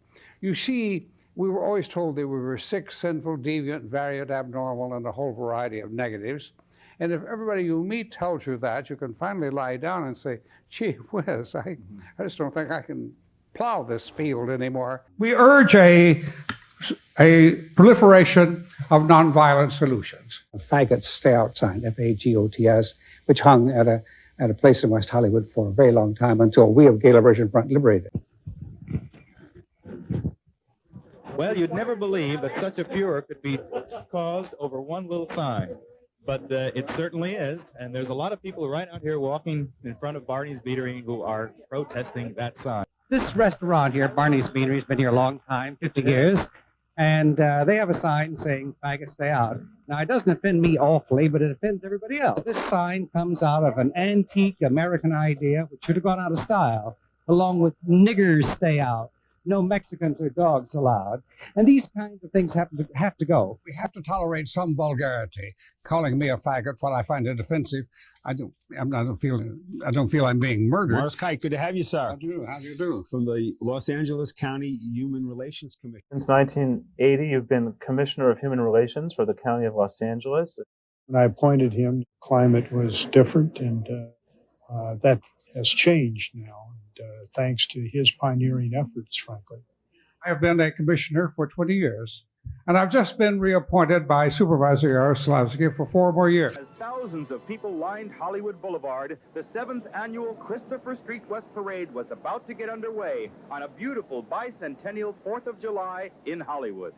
You see, we were always told that we were sick, sinful, deviant, variant, abnormal, and a whole variety of negatives,
And if everybody you meet tells you that, you can finally lie down and say, gee whiz, I just don't think I can plow this field anymore. We urge a proliferation of nonviolent solutions.
A Faggots Stay Out sign, F-A-G-O-T-S, which hung at a place in West Hollywood for a very long time until we of Gay Liberation Front liberated it.
Well, you'd never believe that such a furor could be caused over one little sign. But it certainly is, and there's a lot of people right out here walking in front of Barney's Beanery who are protesting that sign.
This restaurant here, Barney's Beanery, has been here a long time, 50 years, and they have a sign saying, "Faggots Stay Out." Now, it doesn't offend me awfully, but it offends everybody else. This sign comes out of an antique American idea, which should have gone out of style, along with "Niggers Stay Out." No Mexicans or dogs allowed. And these kinds of things have to go.
We have to tolerate some vulgarity. Calling me a faggot, while I find it offensive, I don't feel I'm being murdered.
Morris Kight, good to have you, sir.
How do you do? How do you do?
From the Los Angeles County Human Relations Commission.
Since 1980, you've been Commissioner of Human Relations for the County of Los Angeles.
When I appointed him, the climate was different, and that has changed now. Thanks to his pioneering efforts, frankly.
I have been a commissioner for 20 years, and I've just been reappointed by Supervisor Yaroslavsky for 4 more years.
As thousands of people lined Hollywood Boulevard, the 7th annual Christopher Street West Parade was about to get underway on a beautiful bicentennial 4th of July in Hollywood.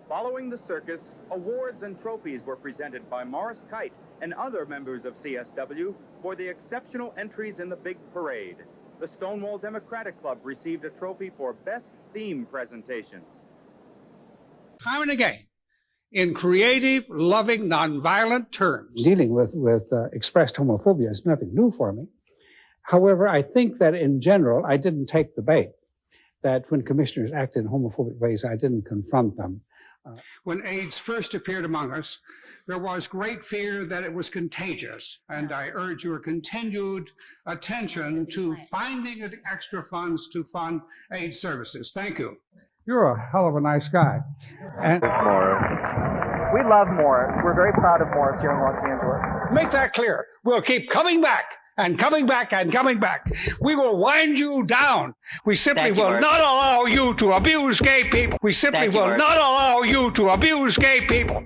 Following the circus, awards and trophies were presented by Morris Kight and other members of CSW for the exceptional entries in the big parade. The Stonewall Democratic Club received a trophy for Best Theme Presentation.
Time and again, in creative, loving, nonviolent terms.
Dealing with expressed homophobia is nothing new for me. However, I think that in general, I didn't take the bait, that when commissioners acted in homophobic ways, I didn't confront them.
When AIDS first appeared among us, there was great fear that it was contagious, and I urge your continued attention to finding extra funds to fund AIDS services. Thank you. You're a hell of a nice guy. And
we love Morris. We're very proud of Morris here in Los Angeles.
Make that clear. We'll keep coming back and coming back and coming back. We will wind you down. We simply will not allow you to abuse gay people. We simply will not allow you to abuse gay people.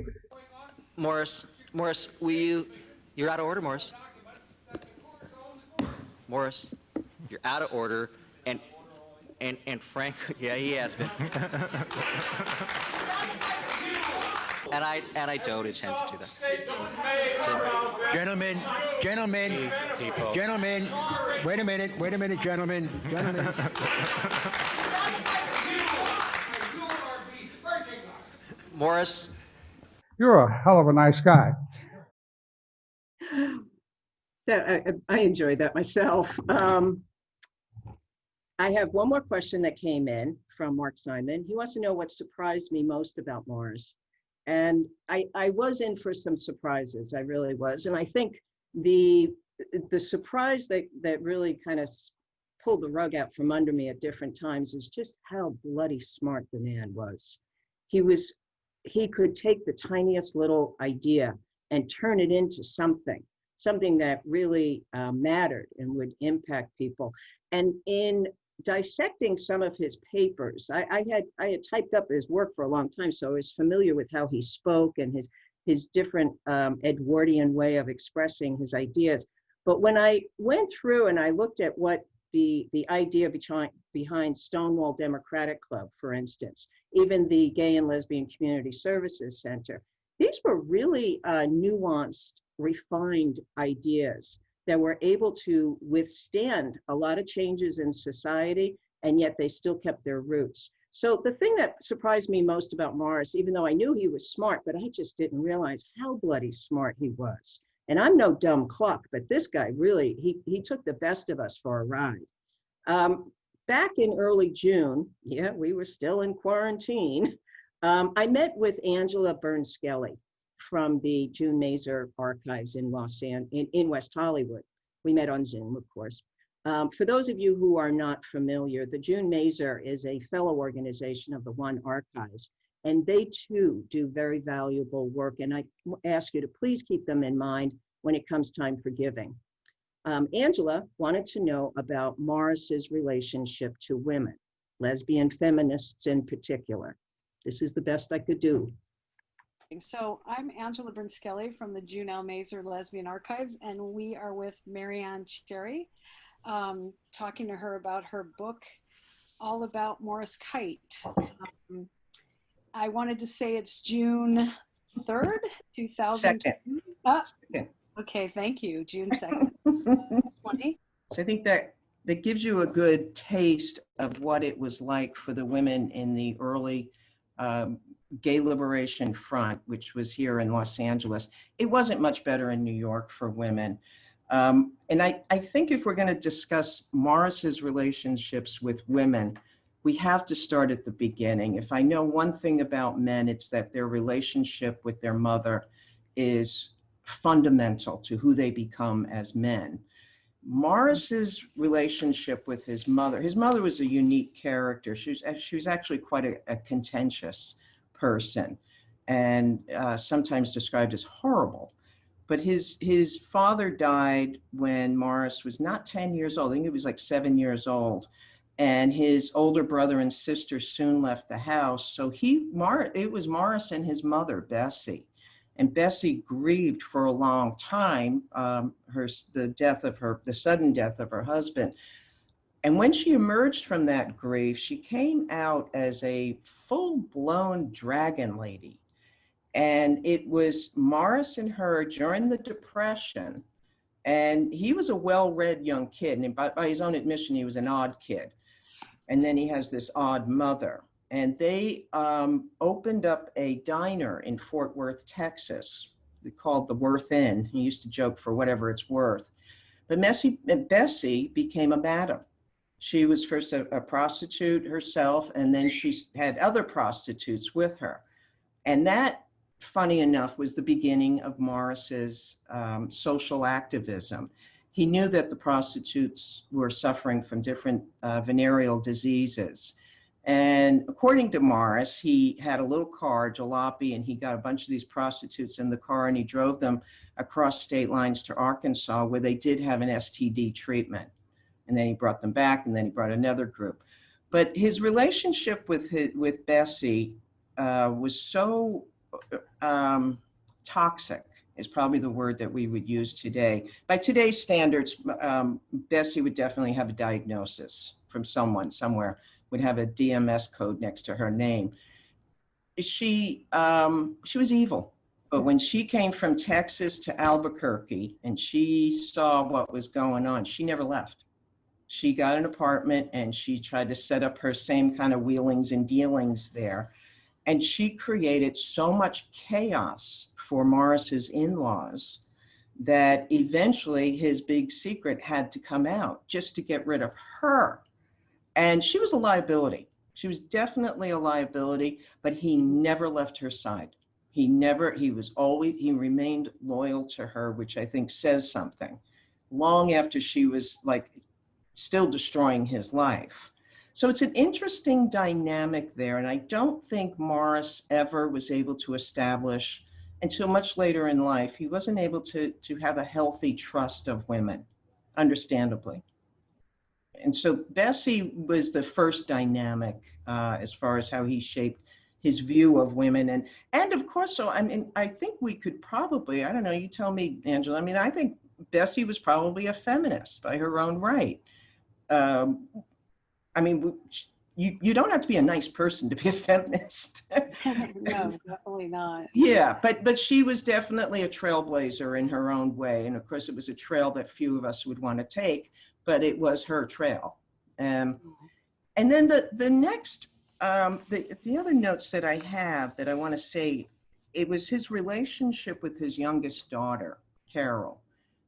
Morris, you're out of order, Morris. Morris, you're out of order, and Frank, yeah, he has been. And I don't intend to do that.
Gentlemen, wait a minute, gentlemen.
Morris.
You're a hell of a nice guy.
I enjoyed that myself. I have one more question that came in from Mark Simon. He wants to know what surprised me most about Morris. And I was in for some surprises, I really was. And I think the surprise that really kind of pulled the rug out from under me at different times is just how bloody smart the man was. He could take the tiniest little idea and turn it into something that really mattered and would impact people. And in dissecting some of his papers, I had typed up his work for a long time, so I was familiar with how he spoke and his different Edwardian way of expressing his ideas. But when I went through and I looked at what the idea behind Stonewall Democratic Club, for instance, even the Gay and Lesbian Community Services Center, these were really nuanced, refined ideas that were able to withstand a lot of changes in society, and yet they still kept their roots. So the thing that surprised me most about Morris, even though I knew he was smart, but I just didn't realize how bloody smart he was. And I'm no dumb cluck, but this guy really, he took the best of us for a ride. Back in early June, yeah, we were still in quarantine, I met with Angela Brinksele from the June Mazer archives in West Hollywood. We met on Zoom, of course. For those of you who are not familiar, the June Mazer is a fellow organization of the One Archives, and they too do very valuable work. And I ask you to please keep them in mind when it comes time for giving. Angela wanted to know about Morris's relationship to women, lesbian feminists in particular. This is the best I could do.
So I'm Angela Brinksele from the June L. Mazer Lesbian Archives, and we are with Marianne Cherry, talking to her about her book, all about Morris Kight. I wanted to say it's June 3rd, 2020.
Second.
Okay, thank you. June 2nd, 2020.
So I think that gives you a good taste of what it was like for the women in the early Gay Liberation Front, which was here in Los Angeles. It wasn't much better in New York for women. And I think if we're going to discuss Morris's relationships with women, we have to start at the beginning. If I know one thing about men, it's that their relationship with their mother is fundamental to who they become as men. Morris's relationship with his mother was a unique character. She was actually quite a contentious person, and sometimes described as horrible. But his father died when Morris was not 10 years old. I think he was like 7 years old. And his older brother and sister soon left the house. So it was Morris and his mother, Bessie. And Bessie grieved for a long time the sudden death of her husband. And when she emerged from that grief, she came out as a full-blown dragon lady. And it was Morris and her during the Depression. And he was a well-read young kid. And by his own admission, he was an odd kid. And then he has this odd mother. And they opened up a diner in Fort Worth, Texas, called the Worth Inn. He used to joke, for whatever it's worth. But Bessie became a madam. She was first a prostitute herself, and then she had other prostitutes with her. And that, funny enough, was the beginning of Morris's social activism. He knew that the prostitutes were suffering from different venereal diseases. And according to Morris, he had a little car, jalopy, and he got a bunch of these prostitutes in the car, and he drove them across state lines to Arkansas, where they did have an STD treatment. And then he brought them back, and then he brought another group. But his relationship with Bessie was so toxic, is probably the word that we would use today. By today's standards, Bessie would definitely have a diagnosis from someone somewhere, would have a DMS code next to her name. She was evil, but when she came from Texas to Albuquerque and she saw what was going on, she never left. She got an apartment and she tried to set up her same kind of wheelings and dealings there. And she created so much chaos for Morris's in-laws that eventually his big secret had to come out just to get rid of her. And she was a liability. She was definitely a liability, but he never left her side. He remained loyal to her, which I think says something, long after she was like still destroying his life. So it's an interesting dynamic there. And I don't think Morris ever was able to establish, until much later in life, he wasn't able to have a healthy trust of women, understandably. And so Bessie was the first dynamic as far as how he shaped his view of women. And of course, so I mean, I think we could probably, I don't know, you tell me, Angela, I mean, I think Bessie was probably a feminist by her own right. I mean, you don't have to be a nice person to be a feminist.
No, definitely not.
Yeah, but she was definitely a trailblazer in her own way. And of course, it was a trail that few of us would want to take, but it was her trail. And then the next The other notes that I have that I want to say, it was his relationship with his youngest daughter, Carol,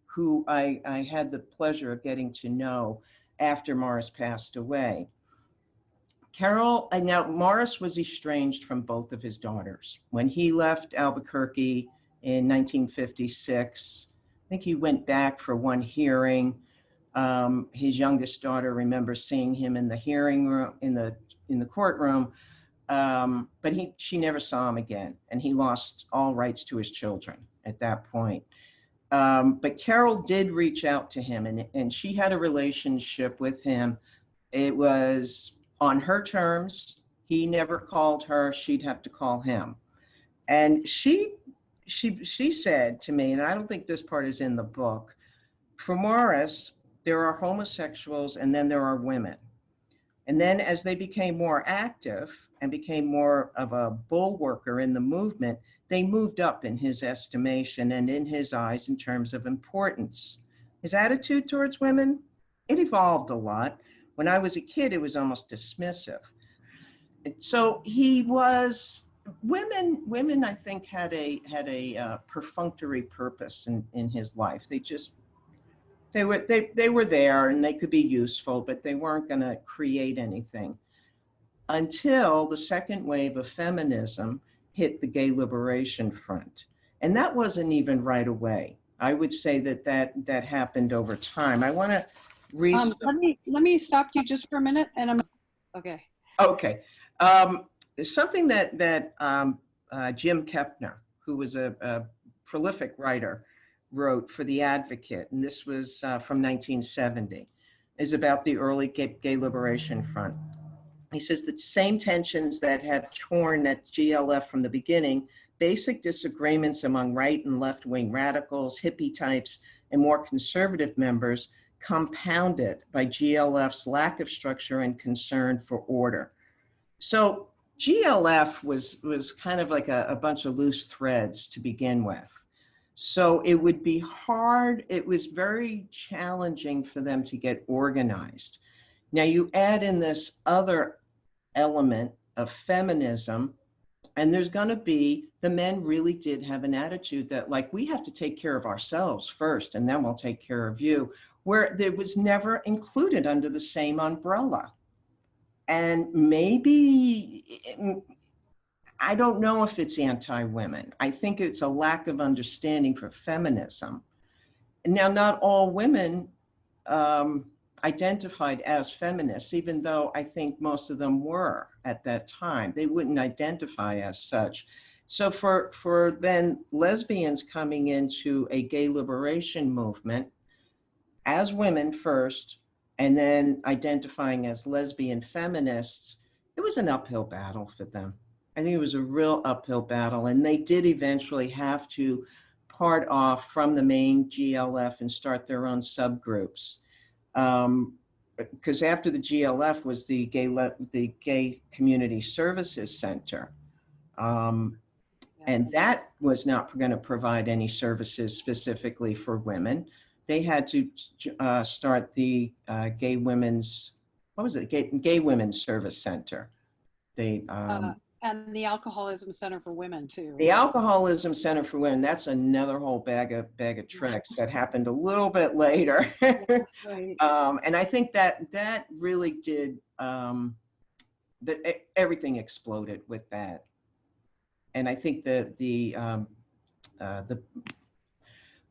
who I had the pleasure of getting to know after Morris passed away. Carol, and now Morris was estranged from both of his daughters. When he left Albuquerque in 1956, I think he went back for one hearing. His youngest daughter remembers seeing him in the hearing room, in the courtroom, but she never saw him again, and he lost all rights to his children at that point. But Carol did reach out to him, and she had a relationship with him. It was on her terms. He never called her, she'd have to call him. And she said to me, and I don't think this part is in the book, for Morris, there are homosexuals and then there are women. And then as they became more active and became more of a bulwarker in the movement, they moved up in his estimation and in his eyes in terms of importance. His attitude towards women, it evolved a lot. When I was a kid, it was almost dismissive. So he was, women I think had a perfunctory purpose in his life. They were there and they could be useful, but they weren't going to create anything until the second wave of feminism hit the Gay Liberation Front. And that wasn't even right away. I would say that happened over time. I want to read.
Let me stop you just for a minute, and I'm okay.
Okay. Something that Jim Kepner, who was a prolific writer, wrote for The Advocate, and this was from 1970, is about the early Gay Liberation Front. He says the same tensions that have torn at GLF from the beginning, basic disagreements among right and left-wing radicals, hippie types, and more conservative members, compounded by GLF's lack of structure and concern for order. So GLF was kind of like a bunch of loose threads to begin with. So it would be hard, it was very challenging for them to get organized. Now you add in this other element of feminism, and there's going to be, the men really did have an attitude that, like, we have to take care of ourselves first, and then we'll take care of you, where it was never included under the same umbrella. And maybe, I don't know if it's anti-women. I think it's a lack of understanding for feminism. Now, not all women identified as feminists, even though I think most of them were at that time. They wouldn't identify as such. So for then lesbians coming into a gay liberation movement as women first, and then identifying as lesbian feminists, it was an uphill battle for them. I think it was a real uphill battle, and they did eventually have to part off from the main GLF and start their own subgroups. Because after the GLF was the Gay Community Services Center. And that was not going to provide any services specifically for women. They had to start the Gay Women's Service Center.
And the Alcoholism Center for Women too.
The Alcoholism Center for Women, that's another whole bag of tricks that happened a little bit later.
Right.
And I think that really did, everything exploded with that. And I think that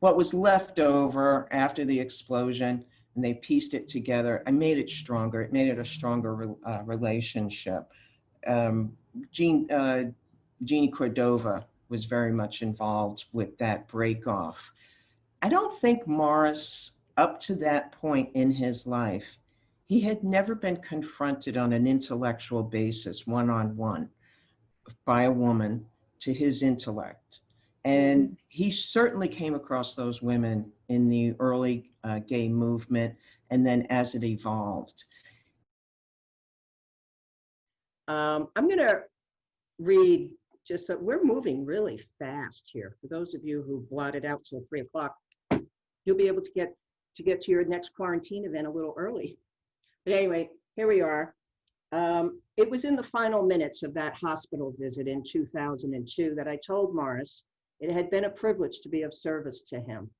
what was left over after the explosion, and they pieced it together, I made it stronger. It made it a stronger relationship. Jeannie Cordova was very much involved with that break-off. I don't think Morris, up to that point in his life, he had never been confronted on an intellectual basis, one-on-one, by a woman to his intellect. And he certainly came across those women in the early gay movement, and then as it evolved. I'm going to read just that we're moving really fast here. For those of you who blotted out till 3 o'clock, you'll be able to get to your next quarantine event a little early. But anyway, here we are. It was in the final minutes of that hospital visit in 2002 that I told Morris it had been a privilege to be of service to him.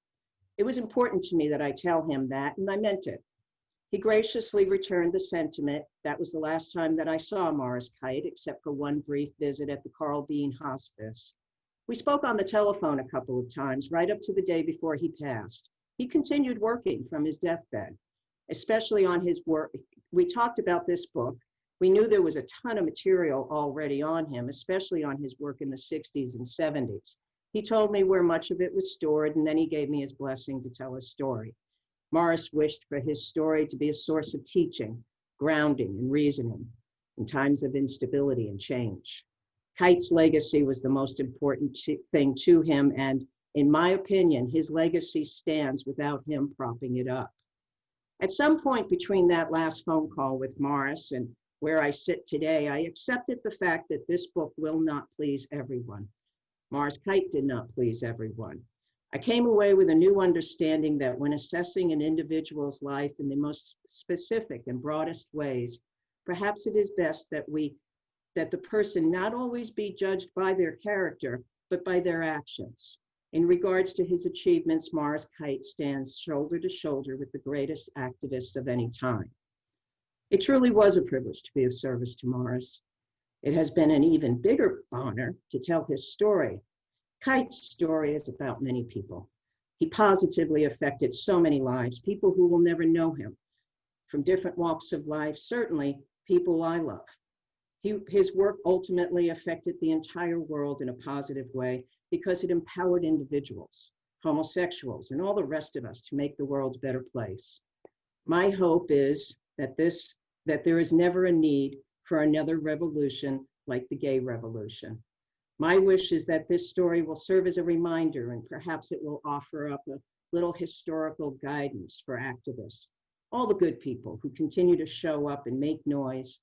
It was important to me that I tell him that, and I meant it. He graciously returned the sentiment. That was the last time that I saw Morris Kight, except for one brief visit at the Carl Bean Hospice. We spoke on the telephone a couple of times, right up to the day before he passed. He continued working from his deathbed, especially on his work. We talked about this book. We knew there was a ton of material already on him, especially on his work in the 60s and 70s. He told me where much of it was stored, and then he gave me his blessing to tell his story. Morris wished for his story to be a source of teaching, grounding, and reasoning in times of instability and change. Kite's legacy was the most important thing to him, and in my opinion, his legacy stands without him propping it up. At some point between that last phone call with Morris and where I sit today, I accepted the fact that this book will not please everyone. Morris Kight did not please everyone. I came away with a new understanding that when assessing an individual's life in the most specific and broadest ways, perhaps it is best that the person not always be judged by their character, but by their actions. In regards to his achievements, Morris Kight stands shoulder to shoulder with the greatest activists of any time. It truly was a privilege to be of service to Morris. It has been an even bigger honor to tell his story. Kite's story is about many people. He positively affected so many lives, people who will never know him, from different walks of life, certainly people I love. His work ultimately affected the entire world in a positive way because it empowered individuals, homosexuals, and all the rest of us to make the world a better place. My hope is that there is never a need for another revolution like the gay revolution. My wish is that this story will serve as a reminder, and perhaps it will offer up a little historical guidance for activists, all the good people who continue to show up and make noise,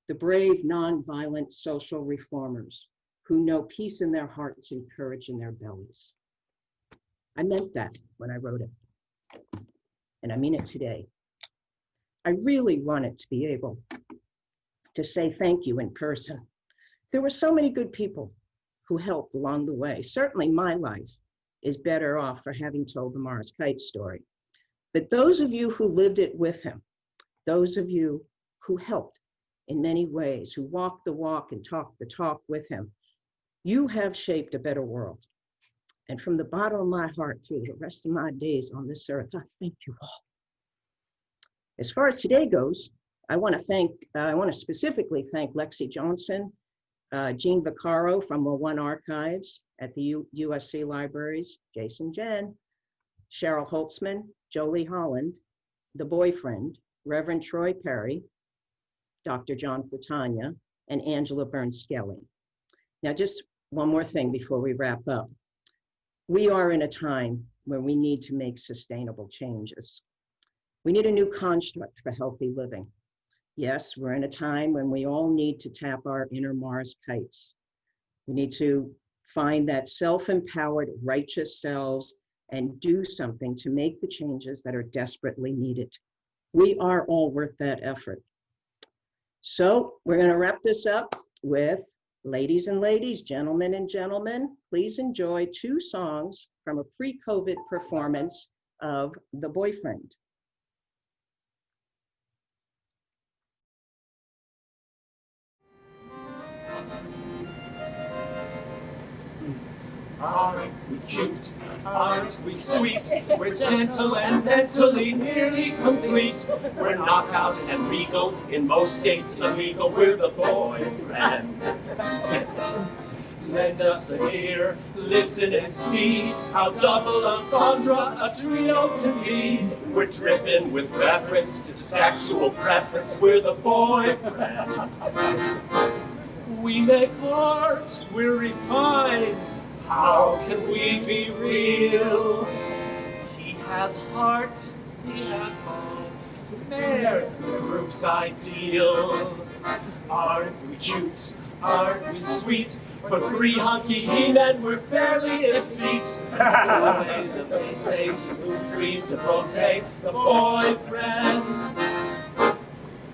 the brave, nonviolent social reformers who know peace in their hearts and courage in their bellies. I meant that when I wrote it, and I mean it today. I really wanted to be able to say thank you in person. There were so many good people who helped along the way. Certainly my life is better off for having told the Morris Kight story. But those of you who lived it with him, those of you who helped in many ways, who walked the walk and talked the talk with him, you have shaped a better world. And from the bottom of my heart through the rest of my days on this earth, I thank you all. As far as today goes, I want to specifically thank Lexi Johnson, Jean Vaccaro from the One Archives at the USC Libraries, Jason Jen, Cheryl Holtzman, Jolie Holland, the boyfriend, Reverend Troy Perry, Dr. Jon Platania, and Angela Brinksele. Now, just one more thing before we wrap up. We are in a time where we need to make sustainable changes. We need a new construct for healthy living. Yes, we're in a time when we all need to tap our inner Morris Kites. We need to find that self-empowered, righteous selves and do something to make the changes that are desperately needed. We are all worth that effort. So we're going to wrap this up with ladies and ladies, gentlemen and gentlemen, please enjoy 2 songs from a pre-COVID performance of The Boyfriend.
Aren't we cute? Aren't we sweet? We're gentle and mentally nearly complete. We're knockout and regal, in most states illegal. We're the boyfriend. Lend us an ear, listen and see how double entendre a trio can be. We're dripping with reference to sexual preference. We're the boyfriend. We make art, we're refined. How can we be real? He has heart, he has mind. They're the group's ideal. Aren't we cute? Aren't we sweet? For 3 hunky he-men, we're fairly effete. The way the Vacation who creed to rotate the boyfriend.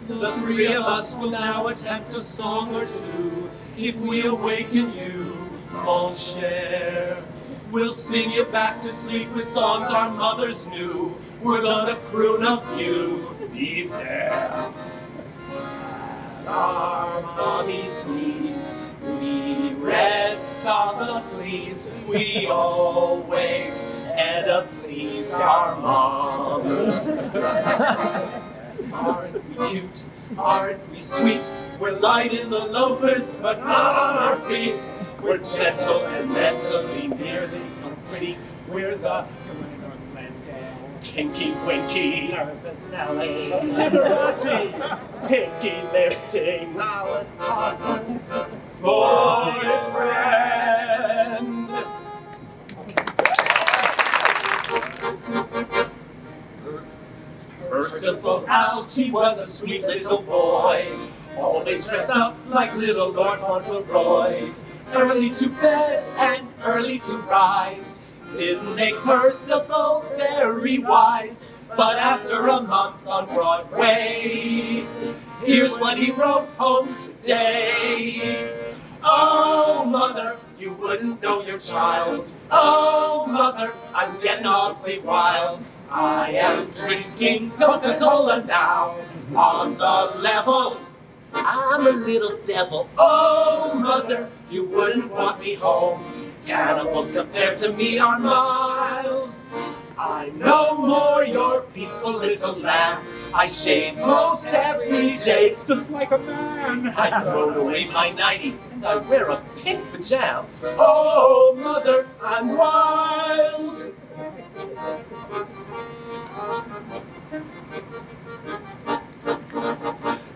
The 3 three of us will now attempt a song or two. If we awaken you, mon cher, we'll sing you back to sleep with songs our mothers knew. We're gonna croon a few. Be there. At our mommy's knees, we read Sophocles. We always Edda pleased our moms. Aren't we cute? Aren't we sweet? We're light in the loafers, but not on our feet. We're gentle and mentally nearly complete. We're the Tinky Winky, Nervous Nelly, Liberati, Pinky Lifting, Salad Tossing, Boyfriend. Percival Algie was a sweet little boy, always dressed up like little Lord Fauntleroy. Early to bed and early to rise didn't make Percival very wise, but after a month on Broadway, here's what he wrote home today. Oh, mother, you wouldn't know your child. Oh, mother, I'm getting awfully wild. I am drinking Coca-Cola now on the level. I'm a little devil. Oh, mother, you wouldn't want me home. Cannibals compared to me are mild. I'm no more your peaceful little lamb. I shave most every day, just like a man. I throw away my nightie and I wear a pink pajama. Oh, mother, I'm wild.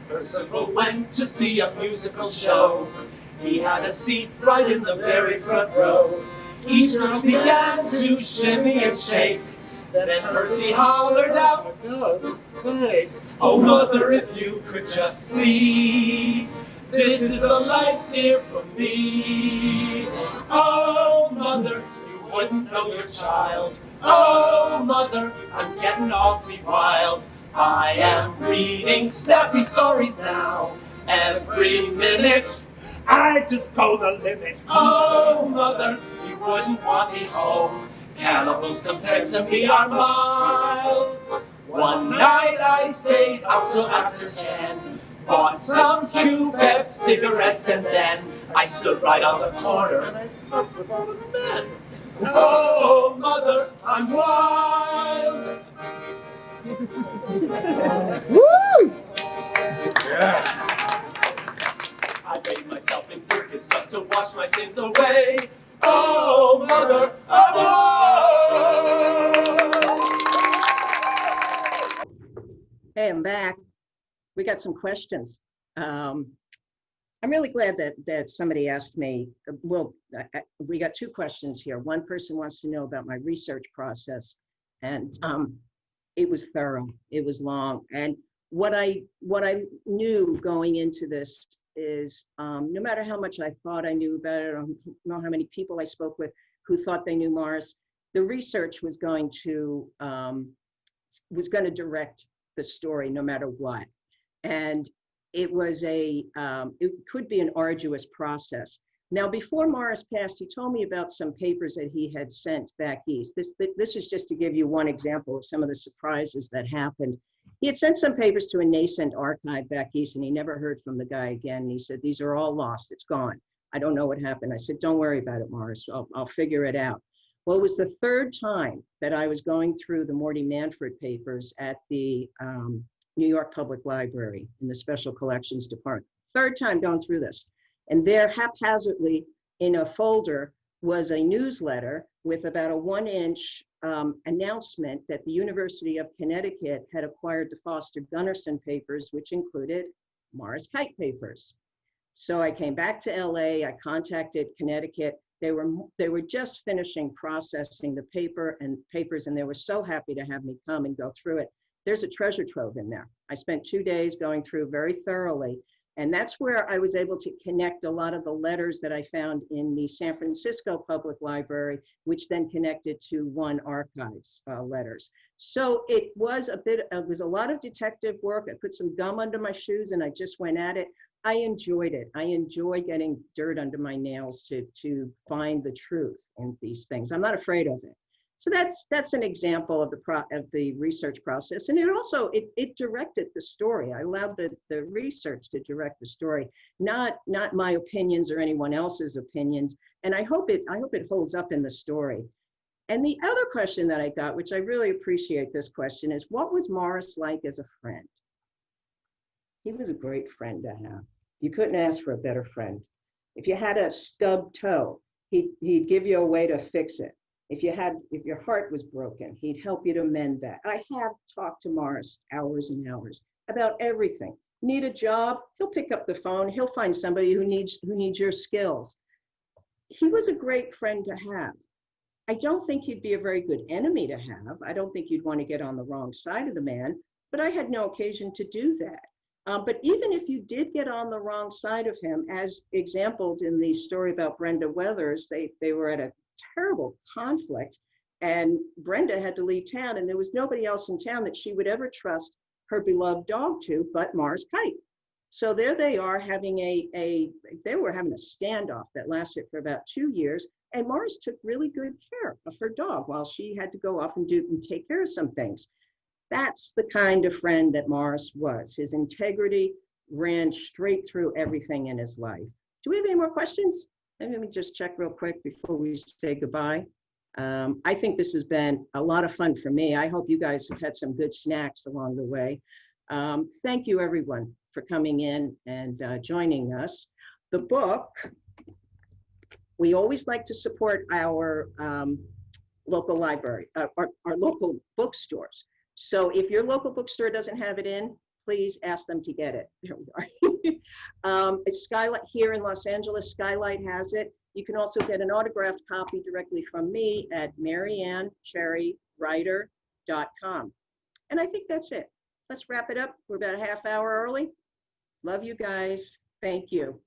Percival went to see a musical show. He had a seat right in the very front row. Each girl began to shimmy and shake. Then Percy hollered out, for God's sake, oh mother, if you could just see, this is the life, dear, for me. Oh mother, you wouldn't know your child. Oh mother, I'm getting awfully wild. I am reading snappy stories now. Every minute, I just go the limit. Oh mother, you wouldn't want me home. Cannibals compared to me are mild. One night I stayed out till after 10, bought some Cubeb cigarettes, and then I stood right on the corner and I smoked with all the men. Oh mother, I'm wild. Woo! Yeah. I made myself in Dirkus just to wash my sins away. Oh, mother, I'm wild.
Hey, I'm back. We got some questions. I'm really glad that somebody asked me. Well, we got two questions here. One person wants to know about my research process, and it was thorough. It was long, and what I knew going into this is no matter how much I thought I knew about it, or know how many people I spoke with who thought they knew Morris, the research was going to direct the story no matter what. And it was it could be an arduous process. Now, before Morris passed, he told me about some papers that he had sent back east. This is just to give you one example of some of the surprises that happened. He had sent some papers to a nascent archive back east, and he never heard from the guy again. And he said, these are all lost, it's gone. I don't know what happened. I said, don't worry about it, Morris, I'll figure it out. Well, it was the third time that I was going through the Morty Manfred papers at the New York Public Library in the Special Collections Department. Third time going through this. And there, haphazardly in a folder, was a newsletter with about a 1-inch announcement that the University of Connecticut had acquired the Foster Gunnarsson papers, which included Morris Kight papers. So I came back to LA, I contacted Connecticut. They were just finishing processing the papers, and they were so happy to have me come and go through it. There's a treasure trove in there. I spent 2 days going through very thoroughly And that's where I was able to connect a lot of the letters that I found in the San Francisco Public Library, which then connected to One Archives letters. So it was a lot of detective work. I put some gum under my shoes and I just went at it. I enjoyed it. I enjoy getting dirt under my nails to find the truth in these things. I'm not afraid of it. So that's an example of the research process, and it directed the story. I allowed the research to direct the story, not my opinions or anyone else's opinions. And I hope it holds up in the story. And the other question that I got, which I really appreciate this question, is what was Morris like as a friend? He was a great friend to have. You couldn't ask for a better friend. If you had a stubbed toe, he'd give you a way to fix it. If your heart was broken, he'd help you to mend that. I have talked to Morris hours and hours about everything. Need a job? He'll pick up the phone. He'll find somebody who needs your skills. He was a great friend to have. I don't think he'd be a very good enemy to have. I don't think you'd want to get on the wrong side of the man, but I had no occasion to do that. But even if you did get on the wrong side of him, as exampled in the story about Brenda Weathers, they were at a terrible conflict and Brenda had to leave town and there was nobody else in town that she would ever trust her beloved dog to but Morris Kite. So there they are having they were having a standoff that lasted for about 2 years, and Morris took really good care of her dog while she had to go off and take care of some things. That's the kind of friend that Morris was. His integrity ran straight through everything in his life. Do we have any more questions? And let me just check real quick before we say goodbye. I think this has been a lot of fun for me. I hope you guys have had some good snacks along the way. Thank you, everyone, for coming in and joining us. The book, we always like to support our local library, our local bookstores. So if your local bookstore doesn't have it in, please ask them to get it. There we are. Skylight here in Los Angeles, Skylight has it. You can also get an autographed copy directly from me at mariannecherrywriter.com. And I think that's it. Let's wrap it up. We're about a half hour early. Love you guys. Thank you.